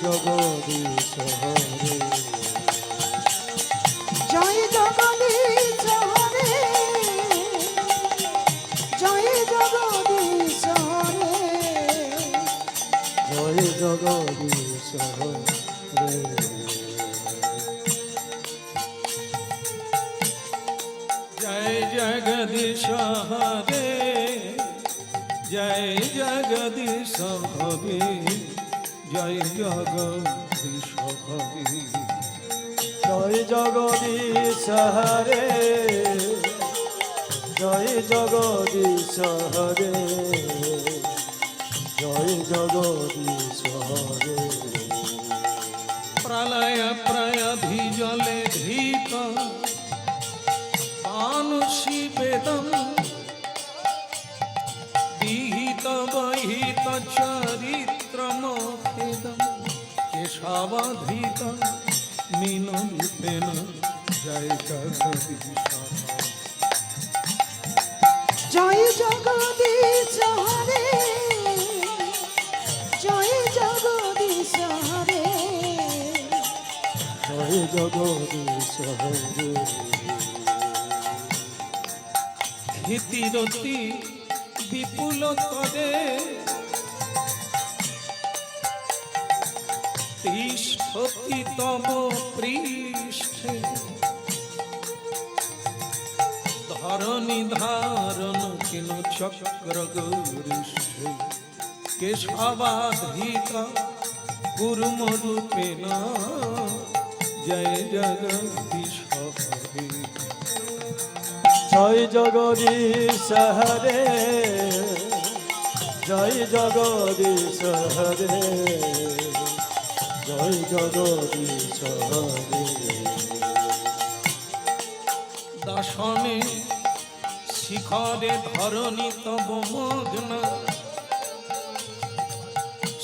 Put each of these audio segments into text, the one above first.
জগদীশ হরে, জয় জগদীশ হরে, জয় জগদীশ হরে, জয় জগদীশ হরে। जय जगदीश हरे, जय जगदीश हरे, जय जगदीश हरे, জয় জগদীশ হরে, জয় জগদীশ হরে, জয় জগদীশ হরে। प्रलय प्रयधि जले धीत पानुषि वेदम विहित वहित चरित्रमोखेदम केशवाधृत मीनरूपेण जय जगदीश। জয় জগদীশ হরে, জয় জগদীশ হরে, জয় জগদীশ হরে। ক্ষিতিরতি বিপুল করে তিষ্ঠতি তব পৃষ্ঠে ধরণী ধারণ কিল চক্র গৌরিষ্ঠে কেশবাধৃত কুর্মরূপেণ জয় জগদীশ হরে। জয় জগদীশ হরে, জয় জগদীশ হরে, জয় জগদীশ হরে। দাসনে শিখরে ধরণী তব মগ্ন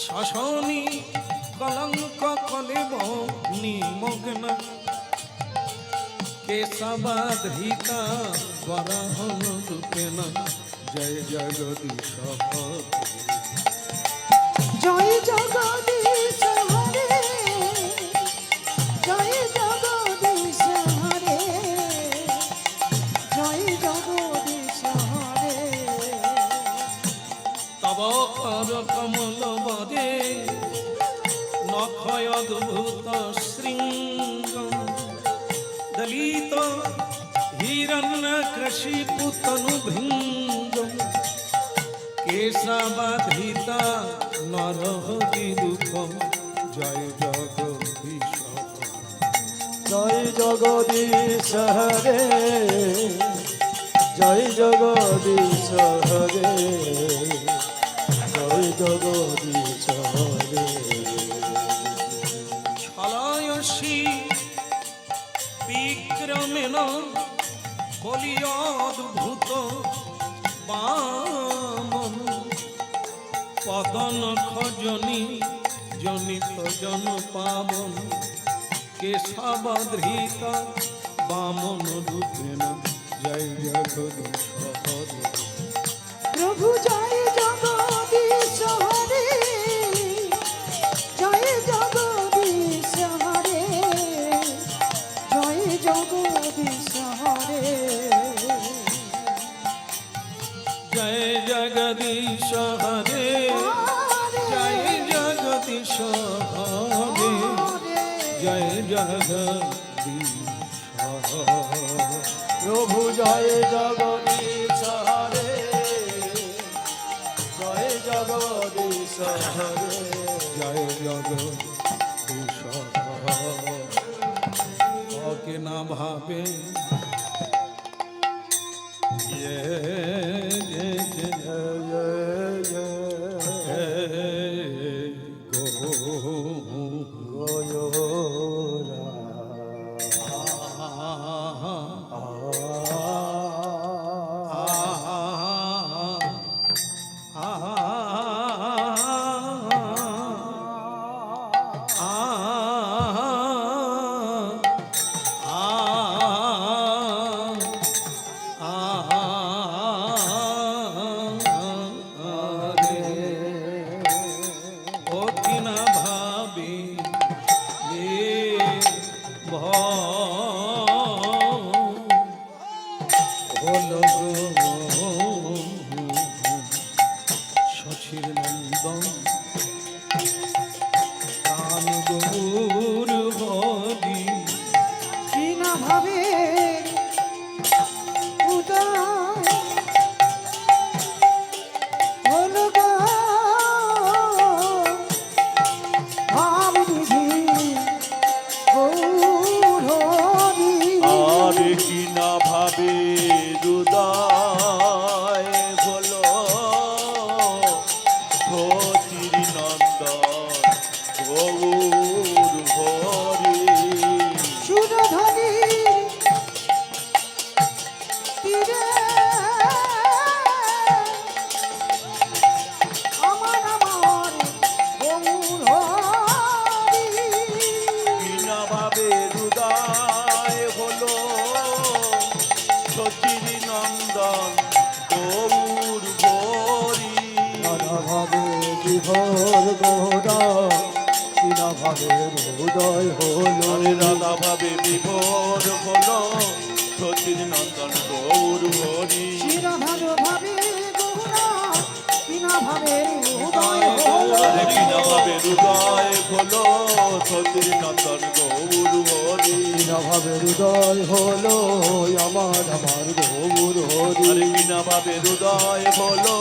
শাসনী কলঙ্ক কলেব নিমগ্ন কেশবাধৃতা বরাহন রূপেণ জয় জগদীশ হরে। জয় জগদীশ হরে, জয় জগদীশ হরে, জয় জগদীশ হরে। তব কর কমল বদে নখয় অদ্ভুত শৃঙ্গম দলিত হিরণ্যকশিপুতনু ভৃঙ্গম কেশবাধৃতা নরহরি রূপম জয় জগদীশ। জয় জগদীশ হরে, জয় জগদীশ হরে, জয় জগদীশ হরে। ছলয়সী বিক্রমেণ বলি অদ্ভুত বামন পদন খজনী জনিত জন পাবন কেশবাধৃত বামন রূপেণ জয় জগদীশ হরে। প্রভু জয় জগদীশ হরে, জয় জগদীশ হরে, জয় জগদীশ হরে। জয় জগদীশ হরে, জয় জগদীশ হরে, জয় জগদীশ হরে। প্রভু জয় জগদীশ হরে, জয় জগদীশ হরে, জয় জগদীশ হরে। কাকে না ভাবে শশীর নন্দন প্রাণ গৌর হরি কি না ভাবে উদয় হলো গো ভাবনিধি গৌর হরি। আর কি না ভাবে হৃদয় হলো সতীর নন্দন গৌর হরি। সুরধনী তীরে আমার আমার গৌর হরি। বিনা ভাবে হৃদয় হলো সতীর নন্দন গৌর হরি। নানা ভাবে বিভোর গোরা বিনা ভাবে হৃদয় হলো আরে রাধা ভাবে বিভোর হলো সতীর নন্দন গৌর হরি। শিরধারো ভাবে গৌরা বিনা ভাবে উদয় হলো। আরে বিনা ভাবে হৃদয় হলো সতীর নন্দন গৌর হরি। বিনা ভাবে হৃদয় হলো আমার আমার গৌর হরি আরে বিনা ভাবে হৃদয় হলো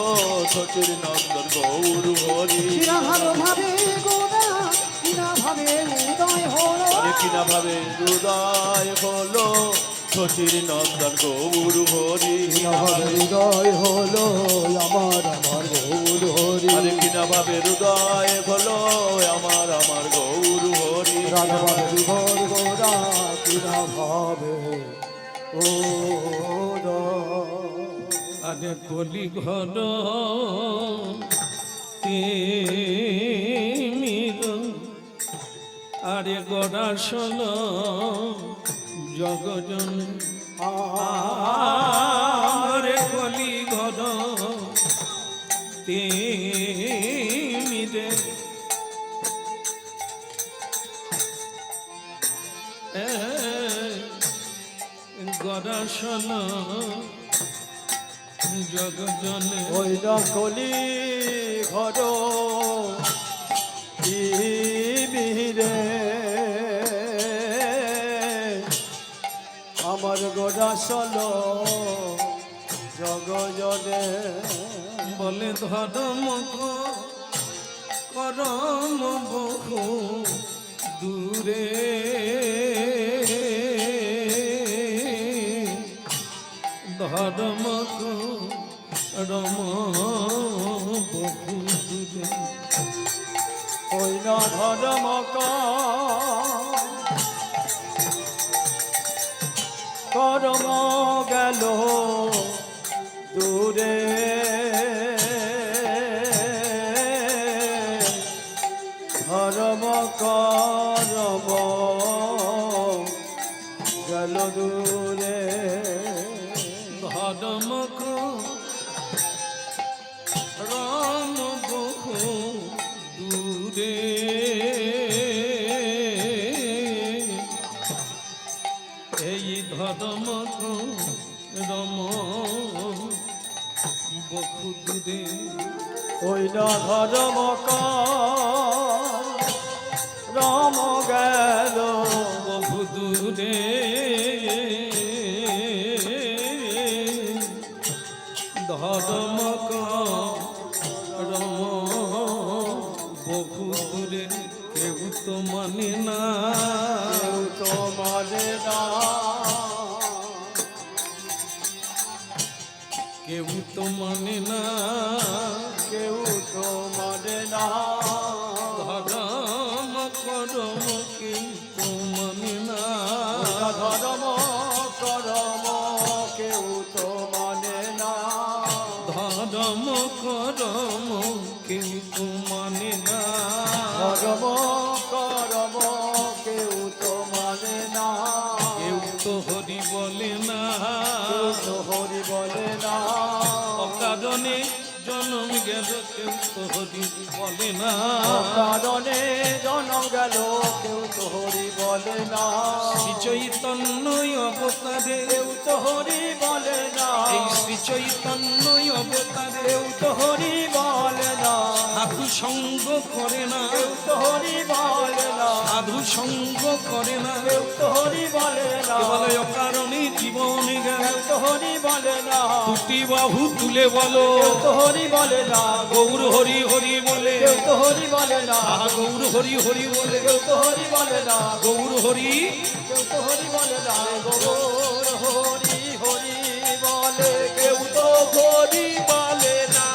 সতীর নন্দন গৌর হরি। শিরধারো ভাবে গৌরা বিনা ভাবে উদয় হলো। আরে কিনা ভাবে হৃদয় হলো সতীর নন্দন গৌর হরি। বিনা ভাবে হৃদয় হলো আমার আমার গৌর হরি আরে কিনা ভাবে হৃদয় হলো আমার গৌর হরি। রাধা ভাবে বিভোর গোরা বিনা ভাবে ও আরে কলি ঘর তিমির আরে গড়াশল জগজন আরে কলি ঘর তিমিরে গড়াশল জগজনে ওই না কলি ঘর মিহিরে আমার গোড়া সল জগজনে। বলে ধর্ম করম বহু দূরে ধর্ম রম বহু দূরে ওই না ধর্ম করম গেল দূরে ধর্ম করম গেল দূরে। ধর্ম রম বহু দূরে এই ধর্ম রম বহু দূরে ওই না ধর্ম রাম গেল বহু দূরে ধর্ম রম বহু দূরে কেউ তো মানে না কেউ তো মানে না কেউ তো মানে না কেউ তো মানে না ধর্ম করম কিন্তু মানে না ধর্ম করম কেউ তো মানে না ধর্ম করম কিন্তু মানে না ধর্ম করম কেউ তো মানে না কেউ তো হরি বলে না কেউ তো হরি বলে না অকারণে জন্ম গেল কেউ তো হরি বলে না। কারণে জনম গেল কেউ তো হরি বলে না। শ্রী চৈতন্য অবতারে কেউ তো হরি বলে না। এই শ্রী চৈতন্য অবতারে কেউ তো হরি বলে না। সাধু সঙ্গ করে না, কেউ তো হরি বলে না। সাধু সঙ্গ করে না, কেউ তো হরি বলে না। বলে অকারণে জীবনে গেল। কেউ তো হরি বলে না। দুটি বাহু তুলে বলো কেউ তো হরি বলে না। গৌর হরি হরি বলে, কেউ তো হরি বলে না। গৌর হরি হরি বলে, কেউ তো হরি বলে না। গৌর হরি, কেউ তো হরি বলে না। গৌর হরি হরি বলে কেউ তো হরি বলে না।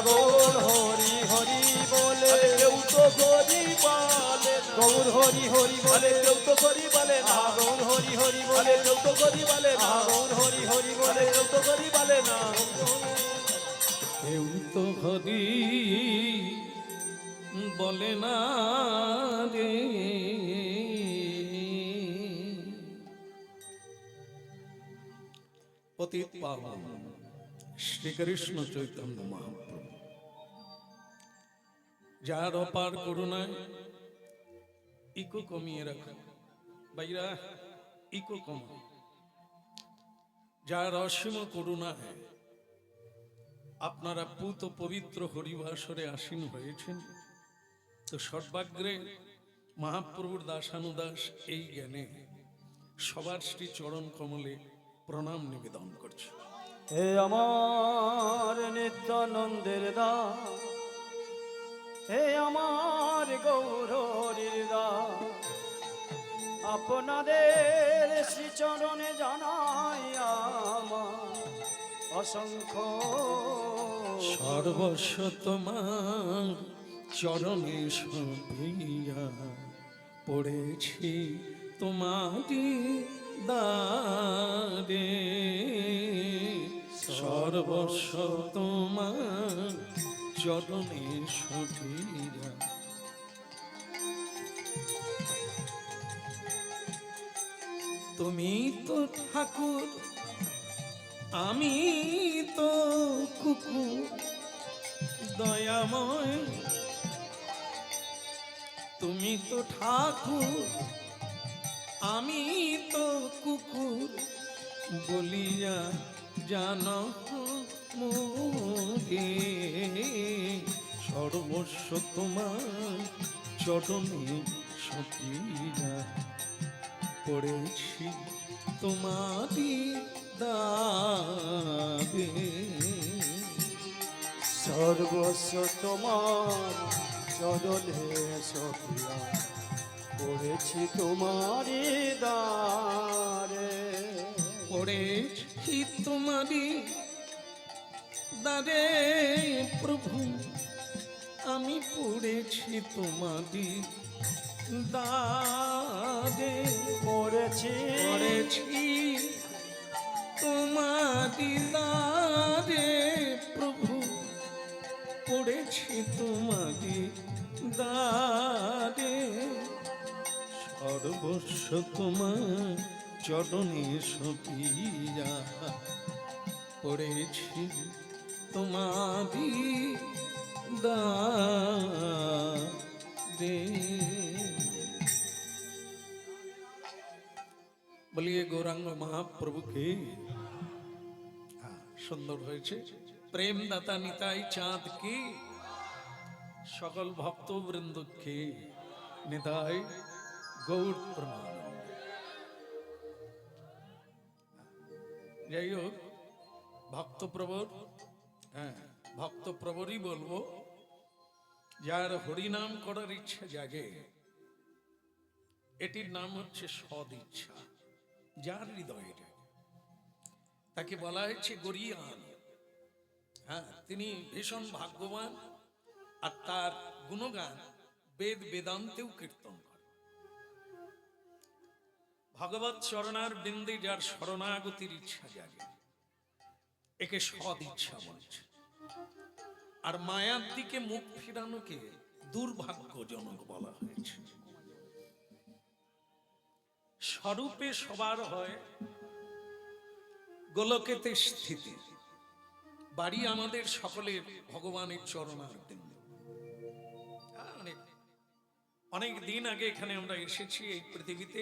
গৌর হরি হরি বলে কেউ তো হরি বলে না। গৌর হরি হরি বলে কেউ তো হরি বলে না। গৌর হরি হরি বলে কেউ তো হরি বলে না। গৌর হরি হরি বলে কেউ তো হরি বলে না। কেউ তো হরি বলে না রে। পতিত পাবন শ্রীকৃষ্ণ চৈতন্য মহাপ্রভু, যার অপার করুণায় ইকো কমিয়ে রাখা, বাইরা ইকো কমা, যার অসীম করুণায় আপনারা পুত পবিত্র হরিবাসরে আসীন হয়েছেন। তো সর্বাগ্রে মহাপ্রভুর দাসানুদাস এই জ্ঞানে সবার শ্রী চরণ কমলে প্রণাম নিবেদন করছে। হে আমার নিত্যানন্দের দাস, হে আমার গৌরহরির দাস, আপনাদের শ্রীচরণে জানাই আমার অসংখ্য সর্বস্ব তোমার চরণে সভিয়া পড়েছি তোমারি দারে। সর্বস্ব তোমার চরণে সভিয়া, তুমি তো ঠাকুর আমি তো কুকুর দয়াময়, তুমি তো ঠাকুর আমি তো কুকুর বলিয়া জানো মোরে। সর্বস্ব তোমার চরণে সপিয়া পড়েছি তোমারি দাবে। সর্বস্ব তোমার চরণে সপিয়া পড়েছি তোমারি দ্বারে। পড়েছি তোমারি দ্বারে প্রভু, আমি পড়েছি তোমারি দ্বারে। পড়েছি পড়েছি তোমারি দ্বারে প্রভু, পড়েছি তোমারি দ্বারে। সর্বস্ব তোমার চরণে সপিয়া পড়েছি তোমারি দ্বারে। বলিয়ে গৌরাঙ্গ মহাপ্রভুকে। সুন্দর হয়েছে। প্রেম দাতা নিতাই চাঁদ কি, সকল ভক্ত বৃন্দকে নিতাই গৌর প্রণাম। যাই হোক, ভক্তপ্রবর, হ্যাঁ ভক্তপ্রবরই বলবো, যার হরিনাম করার ইচ্ছা জাগে, এটির নাম হচ্ছে সদ ইচ্ছা। যার হৃদয়ে জাগে তাকে বলা হচ্ছে গরিয়ান। হ্যাঁ, তিনি ভীষণ ভাগ্যবান, আর তার গুণগান বেদ বেদান্তেও কীর্তন করে। ভগবত চরণার বিন্দে যার শরণাগতির ইচ্ছা জাগে, একে সদ ইচ্ছা বলছে। আর মায়ার দিকে মুখ ফিরানোকে দুর্ভাগ্যজনক বলা হয়েছে। স্বরূপে সবার হয় গোলকেতে স্থিতি, বাড়ি আমাদের সকলের ভগবানের চরণারবিন্দ। অনেক দিন আগে এখানে আমরা এসেছি এই পৃথিবীতে,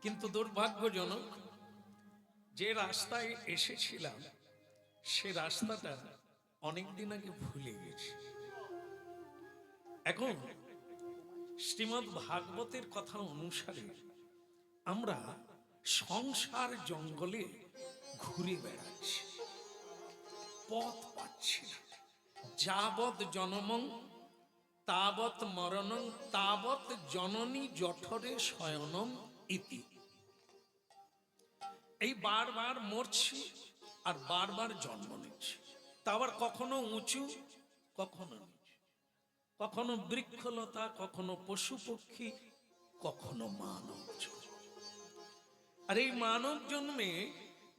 কিন্তু দুর্ভাগ্যজনক যে রাস্তায় এসেছিলাম সে রাস্তাটা অনেক দিন আগে ভুলে গেছি। এখন শ্রীমদ্ ভাগবতের কথা অনুসারে আমরা সংসার জঙ্গলে ঘুরে বেড়াচ্ছি, পথ পাচ্ছি না। যাবৎ জনমং তাবৎ মরণং তাবৎ জননী জঠরে শয়নম ইতি। এই বারবার মরছি আর বারবার জন্ম নিচ্ছি, তা আবার কখনো উঁচু কখনো নিচু, কখনো বৃক্ষলতা কখনো পশু পক্ষী কখনো মানব জন্ম। আর এই মানব জন্মে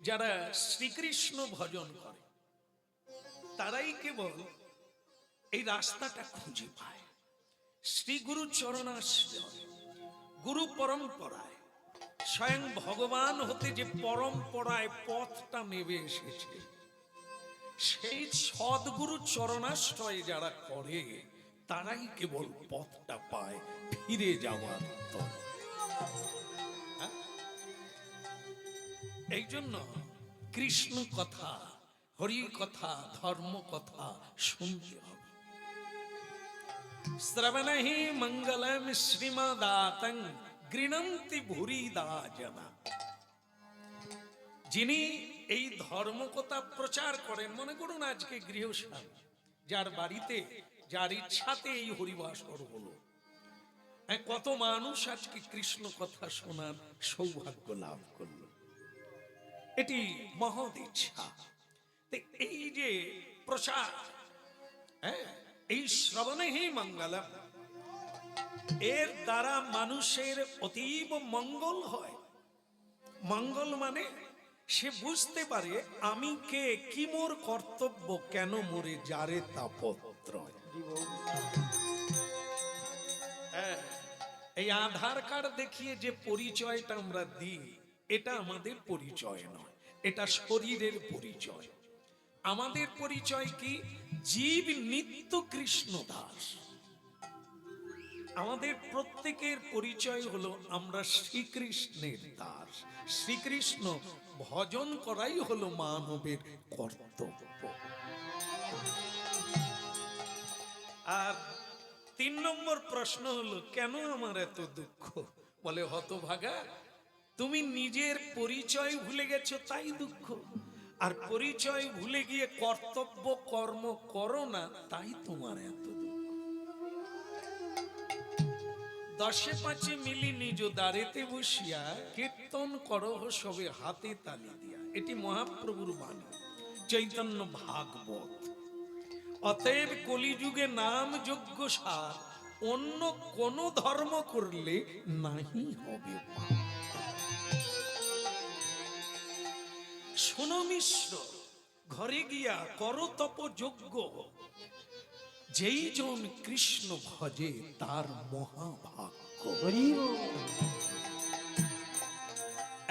যারা শ্রীকৃষ্ণ ভজন করে তারাই কেবল এই রাস্তাটা খুঁজে পায়। শ্রী গুরু চরণাশ্রয়, গুরু পরম্পরায় স্বয়ং ভগবান হতে যে পরম্পরায় পথটা নেমে এসেছে, সেই সদ্গুরু চরণাশ্রয় যারা করে তারাই কেবল পথটা পায় ফিরে যাওয়ার তরে। এই জন্য কৃষ্ণ কথা, হরি কথা, ধর্ম কথা শুনতে হবে। শ্রবণহি মঙ্গলম শ্রীমদাতং গৃণন্তি ভুরিদা জনা। যিনি এই ধর্ম কথা প্রচার করেন, মনে করুন আজকে গৃহস্বামী যার বাড়িতে যার ইচ্ছাতে এই হরিবাসর হলো, কত মানুষ আজকে কৃষ্ণ কথা শোনার সৌভাগ্য লাভ করলো, এটি মহৎ ইচ্ছা। এই যে প্রচার, এই শ্রবণেহি মঙ্গলম, এর দ্বারা মানুষের অতীব মঙ্গল হয়। মঙ্গল মানে সে বুঝতে পারে আমি কে, কি মোর কর্তব্য, কেন মোরে যারে তাপত্র। এই আধার কার্ড দেখিয়ে যে পরিচয়টা আমরা দিই, এটা আমাদের পরিচয় নয়, এটা শরীরের পরিচয়। আমাদের পরিচয় কি? জীব নিত্য কৃষ্ণ দাস। আমাদের প্রত্যেকের পরিচয় হলো আমরা শ্রীকৃষ্ণের দাস। শ্রীকৃষ্ণ ভজন করাই হলো মানবের কর্তব্য। আর 3 নম্বর প্রশ্ন হলো, কেন আমার এত দুঃখ? বলে, হতভাগা, তুমি নিজের পরিচয় ভুলে গেছো তাই দুঃখ, আর পরিচয় ভুলে গিয়ে কর্তব্য কর্ম করো না তাই তোমার এত দুঃখ। 10-5 মিলি নিজ দ্বারেতে বসিয়া কীর্তন করহ সবে হাতে তালি দিয়া। এটি মহাপ্রভুর বাণী, চৈতন্য ভাগবত। অতএব কলিযুগে নাম যজ্ঞ সার, অন্য কোন ধর্ম করলে নাহি হবে পাপ। শোনো মিশ্র, ঘরে গিয়া কর তপ যজ্ঞ, যেই জন কৃষ্ণ ভজে তার মহাভাগ্য।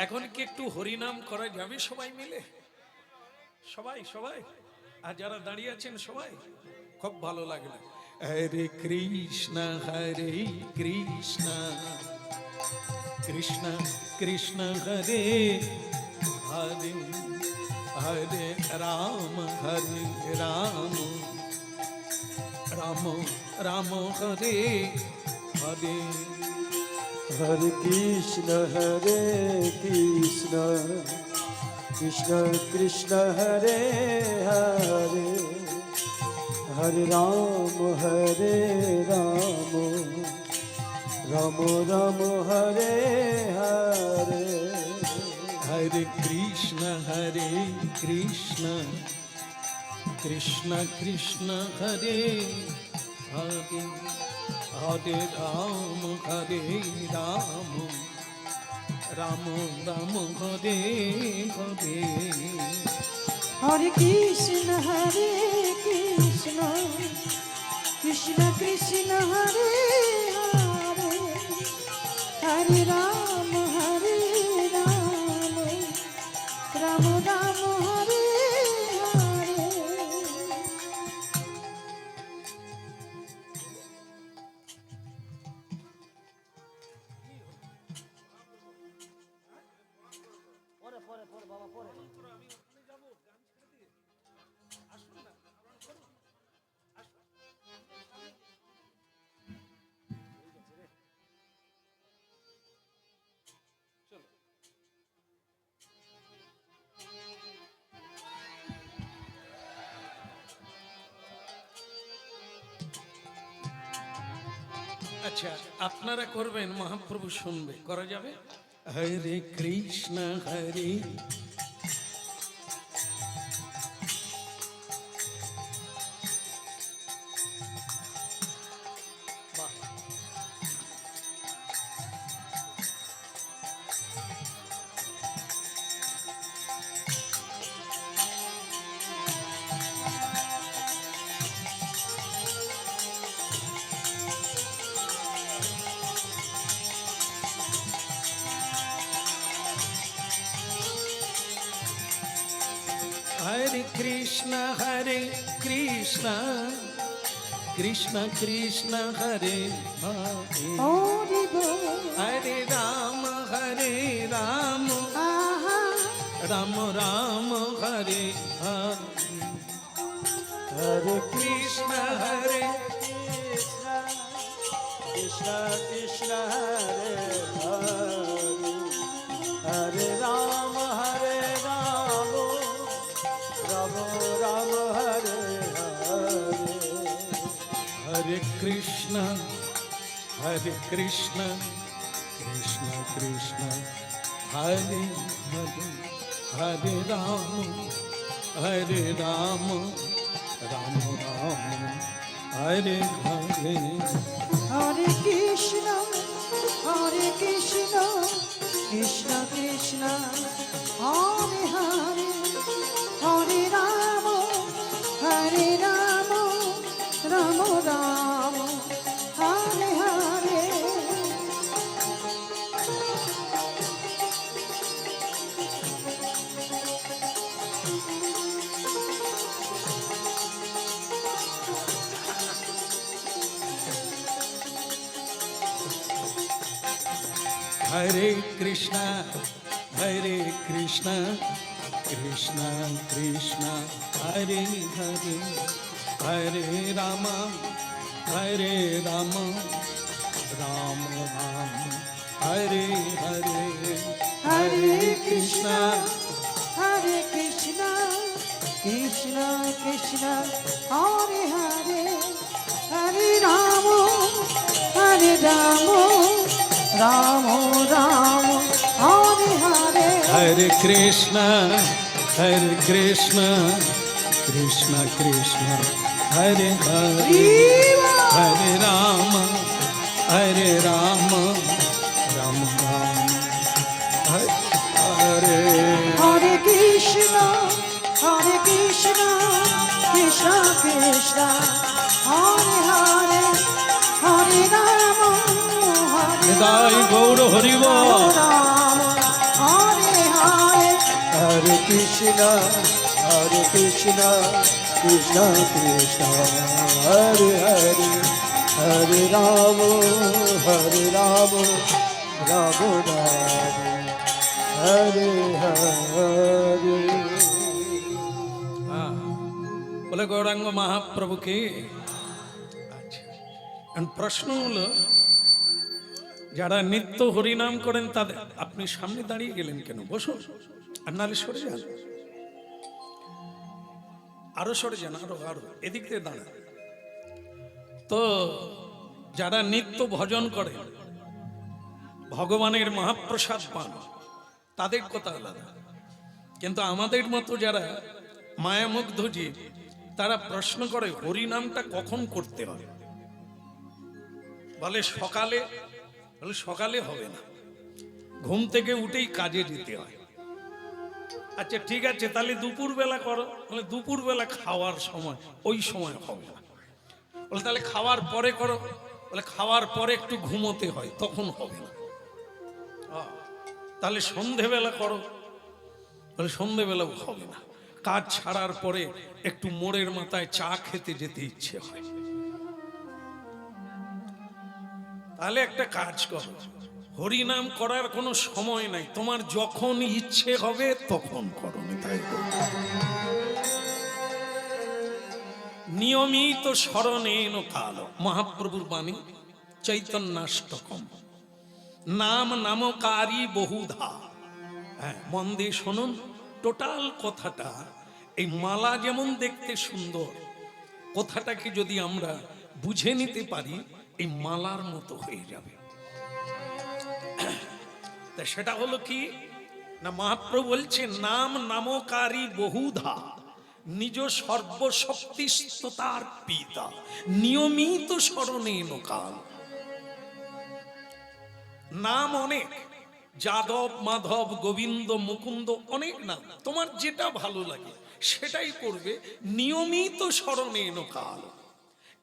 এখন কি একটু হরিনাম করা যাবে সবাই মিলে? সবাই সবাই, আর যারা দাঁড়িয়ে আছেন সবাই, খুব ভালো লাগলো। হরে কৃষ্ণ হরে কৃষ্ণ কৃষ্ণ কৃষ্ণ হরে হরে, হরে রাম হরে রাম, রাম রাম হরে হরে। হরে কৃষ্ণ কৃষ্ণ কৃষ্ণ হরে হরে, হরে রাম রাম, রাম রাম হরে হরে। হরে কৃষ্ণ কৃষ্ণ কৃষ্ণ হরে হরে, হরে রাম রাম রাম হরে হরে। হরে কৃষ্ণ কৃষ্ণ কৃষ্ণ হরে হরে, হরে রাম রাম, রাম রাম হরে হরে। আচ্ছা আপনারা করবেন, মহাপ্রভু শুনবে, করা যাবে? হরে কৃষ্ণ হরে हरे कृष्ण कृष्ण कृष्ण हरे हरे হরি বল हरे राम আহা राम राम हरे हरे हरे कृष्ण কৃষ্ণ কৃষ্ণ হরে হরে হরে রাম রাম রাম হরে হরে हरे कृष्ण कृष्ण कृष्ण हरे हरे हरे राम राम राम हरे हरे হরে কৃষ্ণ কৃষ্ণ কৃষ্ণ হরে হরে হরে রাম রাম রাম হরে হরে हरे कृष्णा कृष्ण कृष्ण हरे हरे हरे राम राम राम हरे हरे हरे कृष्णा কৃষ্ণ কৃষ্ণ হরে হরে হরে রাম রাম রাম হরে হরে हरे कृष्ण कृष्ण कृष्ण हरे हरे हरे राम राम राम हरे हरे হরে কৃষ্ণ কৃষ্ণ কৃষ্ণ হরে হরে হরে রাম নিতাই গৌর হরিব রাম হরে হরে হরে কৃষ্ণ কৃষ্ণ কৃষ্ণ হরে হরে হরে রাম রাম রাম হরে হরে বলে গৌরাঙ্গ মহাপ্রভুকে। আচ্ছা, এখন প্রশ্ন হলো যারা নিত্য হরিনাম করেন তাদের, আপনি সামনে দাঁড়িয়ে গেলেন কেন? বসুন, আর নাহলে সরে যান, আরো সরে যান, আরো এদিক দিয়ে দাঁড়ান। তো যারা নিত্য ভজন করে, ভগবানের মহাপ্রসাদ পান, তাদের কথা আলাদা। কিন্তু আমাদের মতো যারা মায়ামুগ্ধ জীব, তারা প্রশ্ন করে হরিনামটা কখন করতে হবে? বলে সকালে। বলে সকালে হবে না, ঘুম থেকে উঠেই কাজে যেতে হয়। আচ্ছা ঠিক আছে, তাহলে দুপুর বেলা করো। বলে দুপুর বেলা খাওয়ার সময়, ওই সময় হবে না। বলে তাহলে খাওয়ার পরে করো। বলে খাওয়ার পরে একটু ঘুমোতে হয়, তখন হবে না। তাহলে সন্ধেবেলা করো। বলে সন্ধেবেলাও হবে না, কাজ ছাড়ার পরে একটু মোড়ের মাথায় চা খেতে যেতে ইচ্ছে হয়। তাহলে একটা কাজ করো, হরিনাম করার কোনো সময় নাই, তোমার যখন ইচ্ছে হবে তখন করো। তাই নিয়মিত স্মরণেন কাল, মহাপ্রভুর বাণী চৈতন্যাষ্টকম। নাম নামকারী বহুধা। হ্যাঁ, মন দিয়ে শুনুন, টোটাল কথাটা। এই মালা যেমন দেখতে সুন্দর, কথাটাকে যদি আমরা বুঝে নিতে পারি এই মালার মতো হয়ে যাবে। তা সেটা হলো কি না, মহাপ্রভু বলছেন নাম নামকারী বহুধা নিজ সর্বশক্তিস্ততার পিতা নিয়মিত স্মরণে কাল। নাম অনেক, যাদব মাধব গোবিন্দ মুকুন্দ অনেক নাম, তোমার যেটা ভালো লাগে সেটাই করবে, নিয়মিত স্মরণে কাল।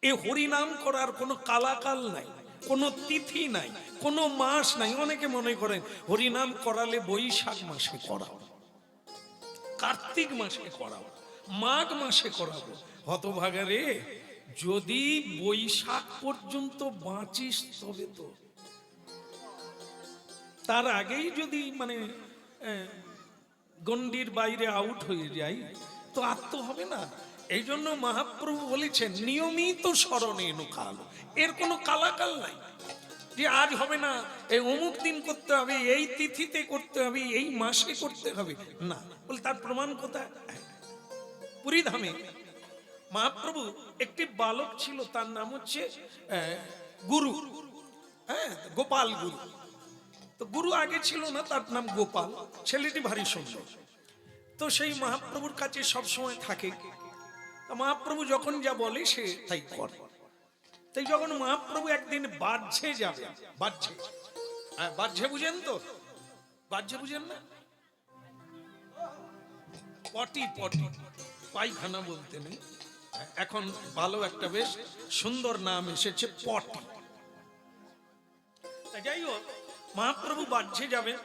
এ হরিনাম করার কোনো কালাকাল নাই, কোনো তিথি নাই, কোনো মাস নাই। অনেকে মনে করেন হরিনাম করালে বৈশাখ মাসে করাও, কার্তিক মাসে করাও, মাঘ মাসে করাবো। হতভাগা রে, যদি বৈশাখ পর্যন্ত বাঁচিস তবে তো, তার আগেই যদি মানে গণ্ডির বাইরে আউট হয়ে যাই তো আর তো হবে না। এই জন্য মহাপ্রভু বলেছেন নিয়মিত স্মরণে কাল। এর কোনো কালাকাল নাই যে আজ হবে না, এই অমুক দিন করতে হবে, এই তিথিতে করতে হবে, এই মাসে করতে হবে না। বলে তার প্রমাণ কোথায়? পুরীধামে মহাপ্রভু একটি বালক ছিল, তার নাম হচ্ছে গুরু, হ্যাঁ, গোপাল গুরু। তো গুরু আগে ছিল না, তার নাম গোপাল। ছেলেটি ভারী সুন্দর, তো সেই মহাপ্রভুর কাছে সবসময় থাকে। মহাপ্রভু যখন যা বলে সে তাই করে। তাই যখন মহাপ্রভু একদিন বাহ্যে যাবে, বাহ্যে, হ্যাঁ বাহ্যে বুঝেন তো? বাহ্যে বুঝেন না? পটি, পটি, পায়খানা বলতে নেই, এখন ভালো একটা বেশ সুন্দর নাম এসেছে পটি। যাই হোক, মহাপ্রভু বাহ্যে যাবেন।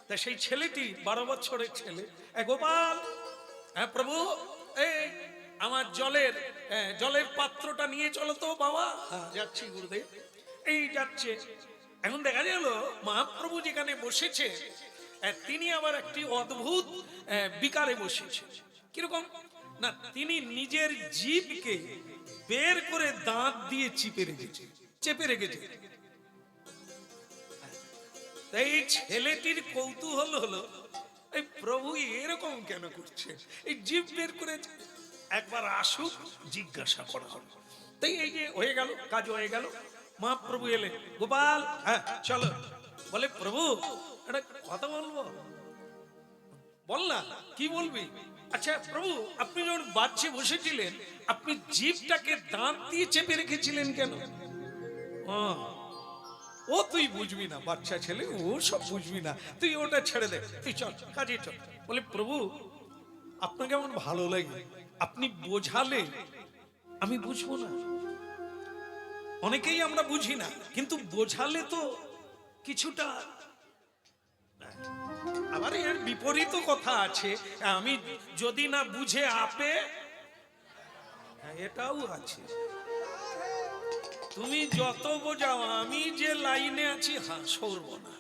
তা সেই ছেলেটি 12 বছরের ছেলে, গোপাল, হ্যাঁ প্রভু, এই আমার জলের পাত্রটা নিয়ে চলো তো বাবা। যাচ্ছি গুরুদেব। এই যাচ্ছে। এখন দেখা গেল মহাপ্রভু যেখানে বসেছে তিনি আবার একটি অদ্ভুত বিকারে বসেছে। কিরকম না, তিনি নিজের জিভকে বের করে দাঁত দিয়ে চেপে রেখেছে। তাই এই ছেলেটির কৌতূহল হলো এই প্রভু এরকম কেন করছে, এই জিভ বের করে একবার আসুক, জিজ্ঞাসা করা হবে। তাই এই যে হয়ে গেল, কাজ হয়ে গেল। মহাপ্রভু এলে, গোপাল, হ্যাঁ চলো। বলে প্রভু একটা কথা বলবো। বল না, কি বলবি? আচ্ছা প্রভু, আপনি যখন বাচ্চে বসেছিলেন আপনি জিভটাকে দাঁত দিয়ে চেপে রেখেছিলেন কেন? ও তুই বুঝবি না, বাচ্চা ছেলে, ও সব বুঝবি না, তুই ওটা ছেড়ে দে, তুই চল কাজে চল। বলে প্রভু আপনাকে আমার ভালো লাগে, আপনি বোঝালে আমি বুঝবো না। অনেকেই আমরা বুঝি না, কিন্তু বোঝালে তো কিছুটা। আবার এর বিপরীত কথা আছে, আমি যদি না বুঝে আপে, এটাও আছে। তুমি যত বোঝাও, আমি যে লাইনে আছি হ্যাঁ সরবো না,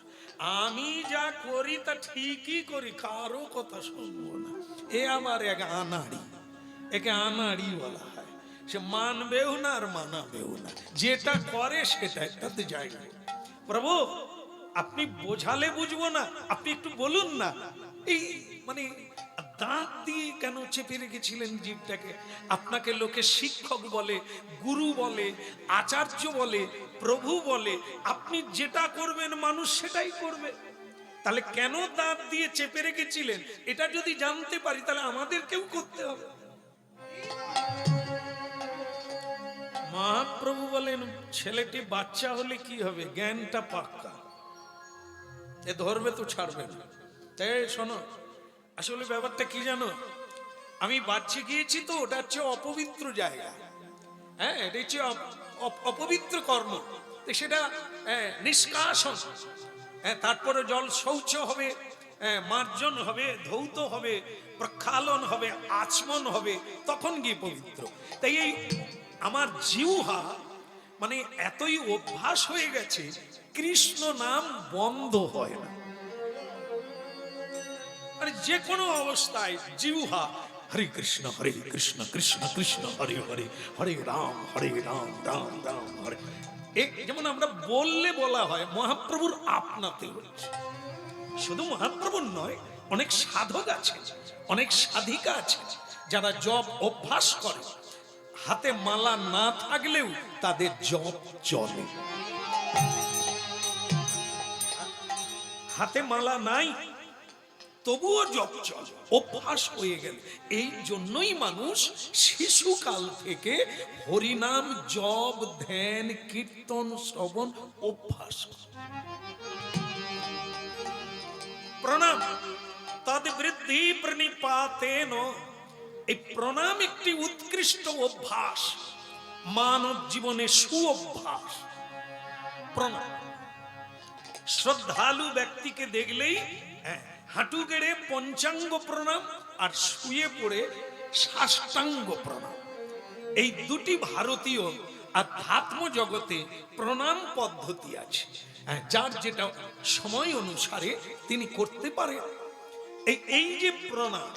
আমি যা করি তা ঠিকই করি, কারো কথা শুনবো না। এ আমার এক আনাড়ি, একে আনাড়ি বলা হয়। সে মানবেও না আর মানাবেও না, যেটা করে সেটা তাতে যায় না। প্রভু আপনি বোঝালে বুঝবো না, আপনি একটু বলুন না। এই মানে দাঁত দিয়ে কেন চেপে রেখেছিলেন জীবটাকে? আপনাকে লোকে শিক্ষক বলে, গুরু বলে, আচার্য বলে, প্রভু বলে, আপনি যেটা করবেন মানুষ সেটাই করবে। তাহলে কেন দাঁত দিয়ে চেপে রেখেছিলেন এটা যদি জানতে পারি তাহলে আমাদেরকেও করতে হবে। মহাপ্রভু বলেন ছেলেটি বাচ্চা হলে কি হবে, জ্ঞানটা পাক্কা, এ ধরবে তো ছাড়বে না। তাই শোনো, আসলে ব্যাপারটা কি জানো, আমি বাচ্চা গিয়েছি তো, ওটা হচ্ছে অপবিত্র জায়গা, হ্যাঁ এটা হচ্ছে অপবিত্র কর্ম, সেটা নিষ্কাশন, তারপরে জল শৌচ হবে, মার্জন হবে, ধৌত হবে, প্রক্ষালন হবে, আচমন হবে, তখন গিয়ে পবিত্র। তাই এই আমার জিহ্বা মানে এতই অভ্যাস হয়ে গেছে, কৃষ্ণ নাম বন্ধ হয় না। যে কোনো অবস্থায় জিহ্বা হরে কৃষ্ণ কৃষ্ণ কৃষ্ণ হরে হরে, হরে রাম রাম রাম হরে। যেমন আমরা বললে বলা হয়, মহাপ্রভুর আপনাতে হচ্ছে। শুধু মহাপ্রভুর নয়, অনেক সাধক আছে, অনেক সাধিকা আছে যারা জপ অভ্যাস করে, হাতে মালা না থাকলেও তাদের জপ চলে। হাতে মালা নাই তবুও জপ চলে, অভ্যাস হয়ে গেল। এই জন্যই মানুষ শিশুকাল থেকে হরিনাম জপ ধ্যান কীর্তন শ্রবণ অভ্যাস করে। প্রণাম তদ বৃদ্ধি প্রণিপাতেন, এই প্রণাম একটি উৎকৃষ্ট অভ্যাস, মানব জীবনে সুঅভ্যাস। প্রণাম শ্রদ্ধালু ব্যক্তিকে দেখলেই হাঁটু গেড়ে পঞ্চাঙ্গ প্রণাম আর শুয়ে পড়ে সাষ্টাঙ্গ প্রণাম, এই দুটি ভারতীয় আধ্যাত্ম জগতে প্রণাম পদ্ধতি আছে। যার যেটা সময় অনুসারে তিনি করতে পারে। এই যে প্রণাম,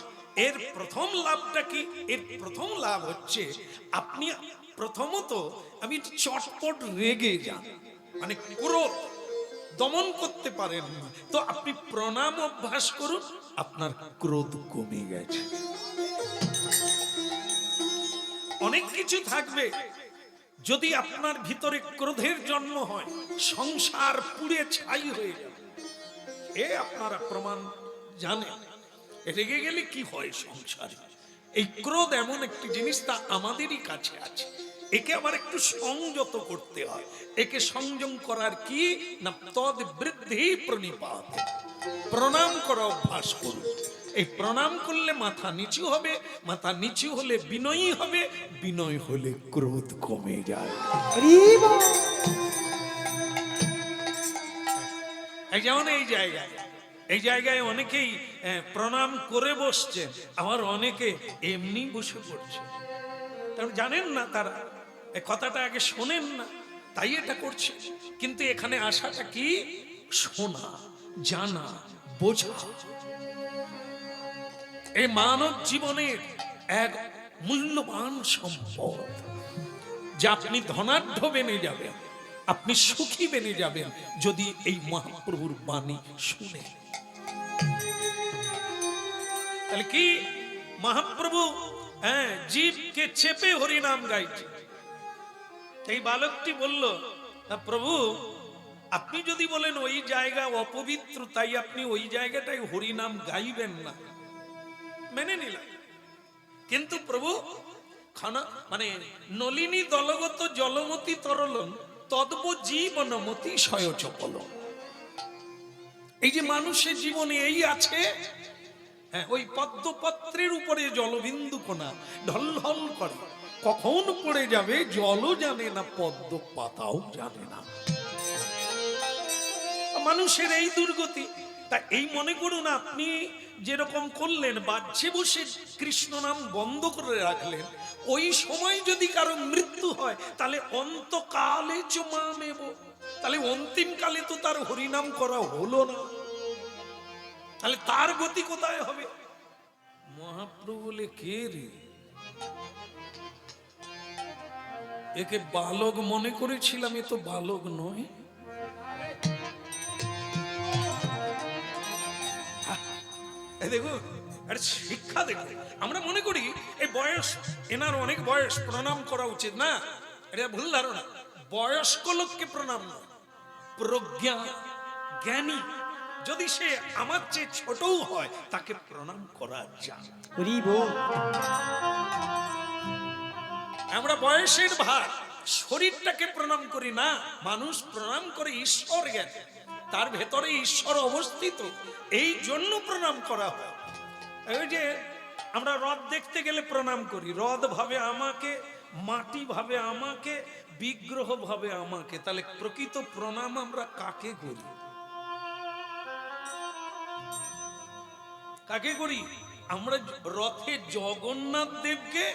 এর প্রথম লাভটা কি? এর প্রথম লাভ হচ্ছে আপনি প্রথমত আমি চটপট রেগে যান, মানে ক্রোধ দমন করতে পারেন না, তো আপনি প্রণাম অভ্যাস করুন, আপনার ক্রোধ কমে গেছে। অনেক কিছু থাকবে, যদি আপনার ভিতরে ক্রোধের জন্ম হয় সংসার পুড়ে ছাই হয়ে যাবে। এ আপনারা প্রমাণ জানেন, রেগে গেলে কি হয় সংসারে। এই ক্রোধ এমন একটি জিনিস, তা আমাদেরই কাছে আছে। একে আবার একটু সংযত করতে হয়। একে সংযম করার কি না, তদ বৃদ্ধি প্রণিপাত, প্রণাম করা অভ্যাস করুন। এই প্রণাম করলে মাথা নিচু হবে, মাথা নিচু হলে বিনয়ী হবে, বিনয় হলে ক্রোধ কমে যায়। এই যেমন এই জায়গায় অনেকেই প্রণাম করে বসছেন, আবার অনেকে এমনি বসে পড়ছে। কারণ জানেন না, তারা এই কথাটা আগে শোনেন না, তাই এটা করছে। কিন্তু এখানে আসাটা কি? শোনা, জানা, বোঝা। এই মানব জীবনের এক মূল্যবান সম্পদ, যা আপনি ধনাঢ্য বেনে যাবেন, আপনি সুখী বেনে যাবেন যদি এই মহাপ্রভুর বাণী শুনে। তাহলে কি মহাপ্রভু জীবকে চেপে হরিনাম গাইছে। এই বালকটি বলল, প্রভু আপনি যদি বলেন ওই জায়গা অপবিত্র, তাই আপনি ওই জায়গাটায় হরিনাম গাইবেন না, মেনে নিলাম। কিন্তু প্রভু খানা মানে নলিনী দলগত জলমতি তরলন তদ্ব জীবনমতি সয়চপল। এই যে মানুষের জীবনে এই আছে, ওই পদ্মপত্রের উপরে জলবিন্দু কোনা ঢলঢল করে, কখন পড়ে যাবে জলও জানে না, পদ্ম পাতাও জানে না। মানুষের এই দুর্গতি। তা এই মনে করুন, আপনি যেরকম করলেন, বাহ্যে বসে কৃষ্ণ নাম বন্ধ করে রাখলেন, ওই সময় যদি কারো মৃত্যু হয়, তাহলে অন্তকালে চমামেব, তাহলে অন্তিম কালে তো তার হরিনাম করা হলো না, তাহলে তার গতি কোথায় হবে? মহাপ্রভু বলে, কে রে, একে বালক মনে করেছিলাম, এ তো বালক নয়। দেখুন শিক্ষা, দেখুন আমরা মনে করি এই বয়স, এনার অনেক বয়স, প্রণাম করা উচিত না, এটা ভুল ধারণা। বয়স্ক লোককে প্রণাম নয়, প্রজ্ঞা জ্ঞানী যদি সে আমার চেয়ে ছোটও হয়, তাকে প্রণাম করা যায়। আমরা বয়সের ভার শরীরটাকে প্রণাম করি না, মানুষ প্রণাম করে ঈশ্বর জ্ঞান, তার ভেতরে ঈশ্বর অবস্থিত, এই জন্য প্রণাম করা হয়। ওই যে আমরা হ্রদ দেখতে গেলে প্রণাম করি, হ্রদ ভাবে আমাকে, মাটি ভাবে আমাকে, বিগ্রহ ভাবে আমাকে, তাহলে প্রকৃত প্রণাম আমরা কাকে করি? কাকে করি? আমরা রথে জগন্নাথ দেবকে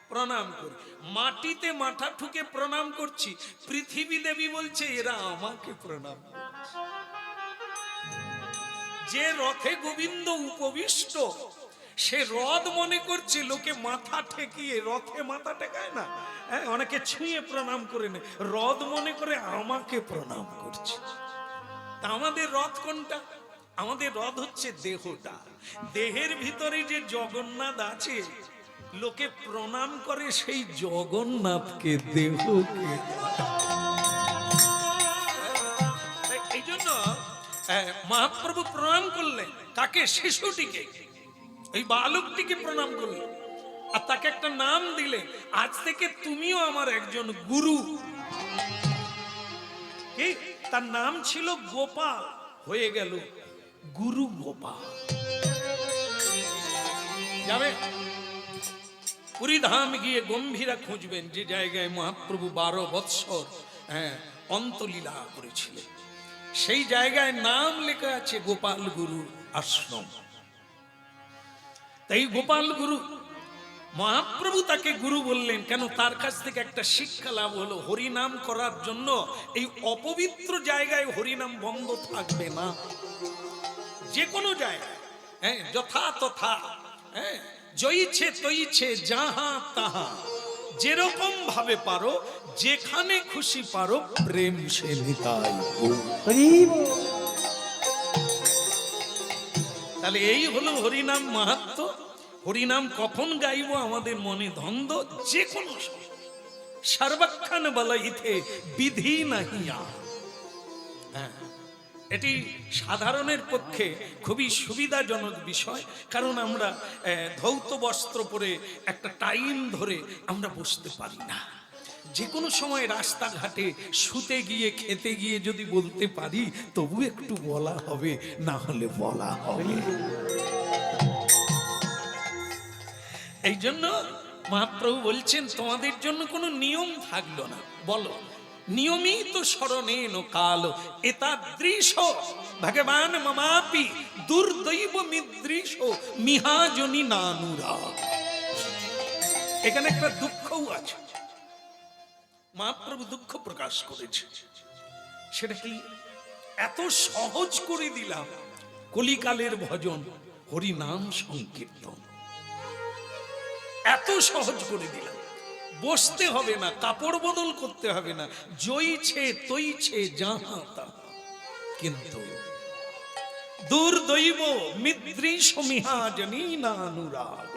প্রণাম করি, মাটিতে মাথা ঠুকে প্রণাম করছি, পৃথিবী দেবী বলছে এরা আমাকে প্রণাম করছে। যে রথে গোবিন্দ উপবিষ্ট, সে রথ মনে করছে লোকে মাথা ঠেকিয়ে, রথে মাথা টেকায় না, অনেকে ছুঁয়ে প্রণাম করে নেয়, রথ মনে করে আমাকে প্রণাম করছে। তা আমাদের রথ কোনটা? আমাদের রথ হচ্ছে দেহটা। দেহের ভিতরে যে জগন্নাথ আছে, লোকে প্রণাম করে সেই জগন্নাথকে, দেহকে। এই জন্য মহাপ্রভু প্রণাম করলেন কাকে? শিশুটিকে, এই বালকটিকে প্রণাম করলেন, আর তাকে একটা নাম দিলেন, আজ থেকে তুমিও আমার একজন গুরু। কি? তার নাম ছিল গোপাল, হয়ে গেল গুরু গোপাল। যাবে পুরী ধাম গিয়ে গম্ভীরা খুঁজবেন, যে জায়গায় মহাপ্রভু 12 বৎসর অন্তলীলা করেছিলেন, সেই জায়গায় নাম লেখা আছে গোপাল গুরু আশ্রম। তাই গোপাল গুরু, মহাপ্রভু তাকে গুরু বললেন কেন? তার কাছ থেকে একটা শিক্ষা লাভ হলো, হরিনাম করার জন্য এই অপবিত্র জায়গায় হরিনাম বন্ধ থাকবে না। যে কোনো জায়গায় যথা তথা, জয়ীছে তৈছে যাহা তাহা, যেরকম ভাবে পারো, যেখানে খুশি পারো, প্রেম সে নিতাই গৌর। হরি বল। তাহলে এই হলো হরিনাম মাহাত্ম্য। হরিনাম কখন গাইব আমাদের মনে দ্বন্দ্ব, যে কোনো সময়। সর্বক্ষণ বলাইতে বিধি নাহিয়া। এটি সাধারণের পক্ষে খুবই সুবিধাজনক বিষয়, কারণ আমরা ধৌত বস্ত্র পরে একটা টাইম ধরে আমরা বসতে পারি না। যে কোনো সময় রাস্তাঘাটে শুতে গিয়ে, খেতে গিয়ে যদি বলতে পারি, তবু একটু বলা হবে, না হলে বলা হবে। এই জন্য মহাপ্রভু বলছেন, তোমাদের জন্য কোনো নিয়ম থাকলো না। বলো, নিয়মিত স্মরণেন কাল এতাদৃশ ভগবান মমাপি দুর্দৈব মিদৃশ মিহাজনী নানুরাগ। এখানে একটা দুঃখও আছে, মহাপ্রভু দুঃখ প্রকাশ করেছে। সেটা কি? এত সহজ করে দিলাম কলিকালের ভজন, হরি নাম সংকীর্তন, এত সহজ করে দিলাম। বসতে হবে না, কাপড় বদল করতে হবে না, জয়ীছে তৈছে যাহা তাহা। কিন্তু দুর্দৈব মিদৃশ মিহাজনী নানুরাগ,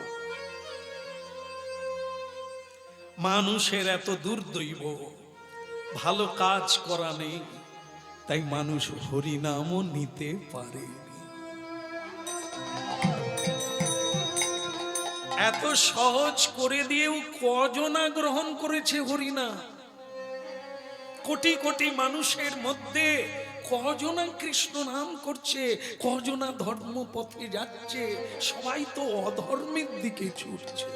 মানুষের এত দুর্দৈব, ভালো কাজ করা নেই, তাই মানুষ হরিনামও নিতে পারে। এত সহজ করে দিয়েও কজনা গ্রহণ করেছে হরিনাম? কোটি কোটি মানুষের মধ্যে কজনা কৃষ্ণ নাম করছে, কজনা ধর্ম পথে যাচ্ছে, সবাই তো অধর্মের দিকে ছুটছে।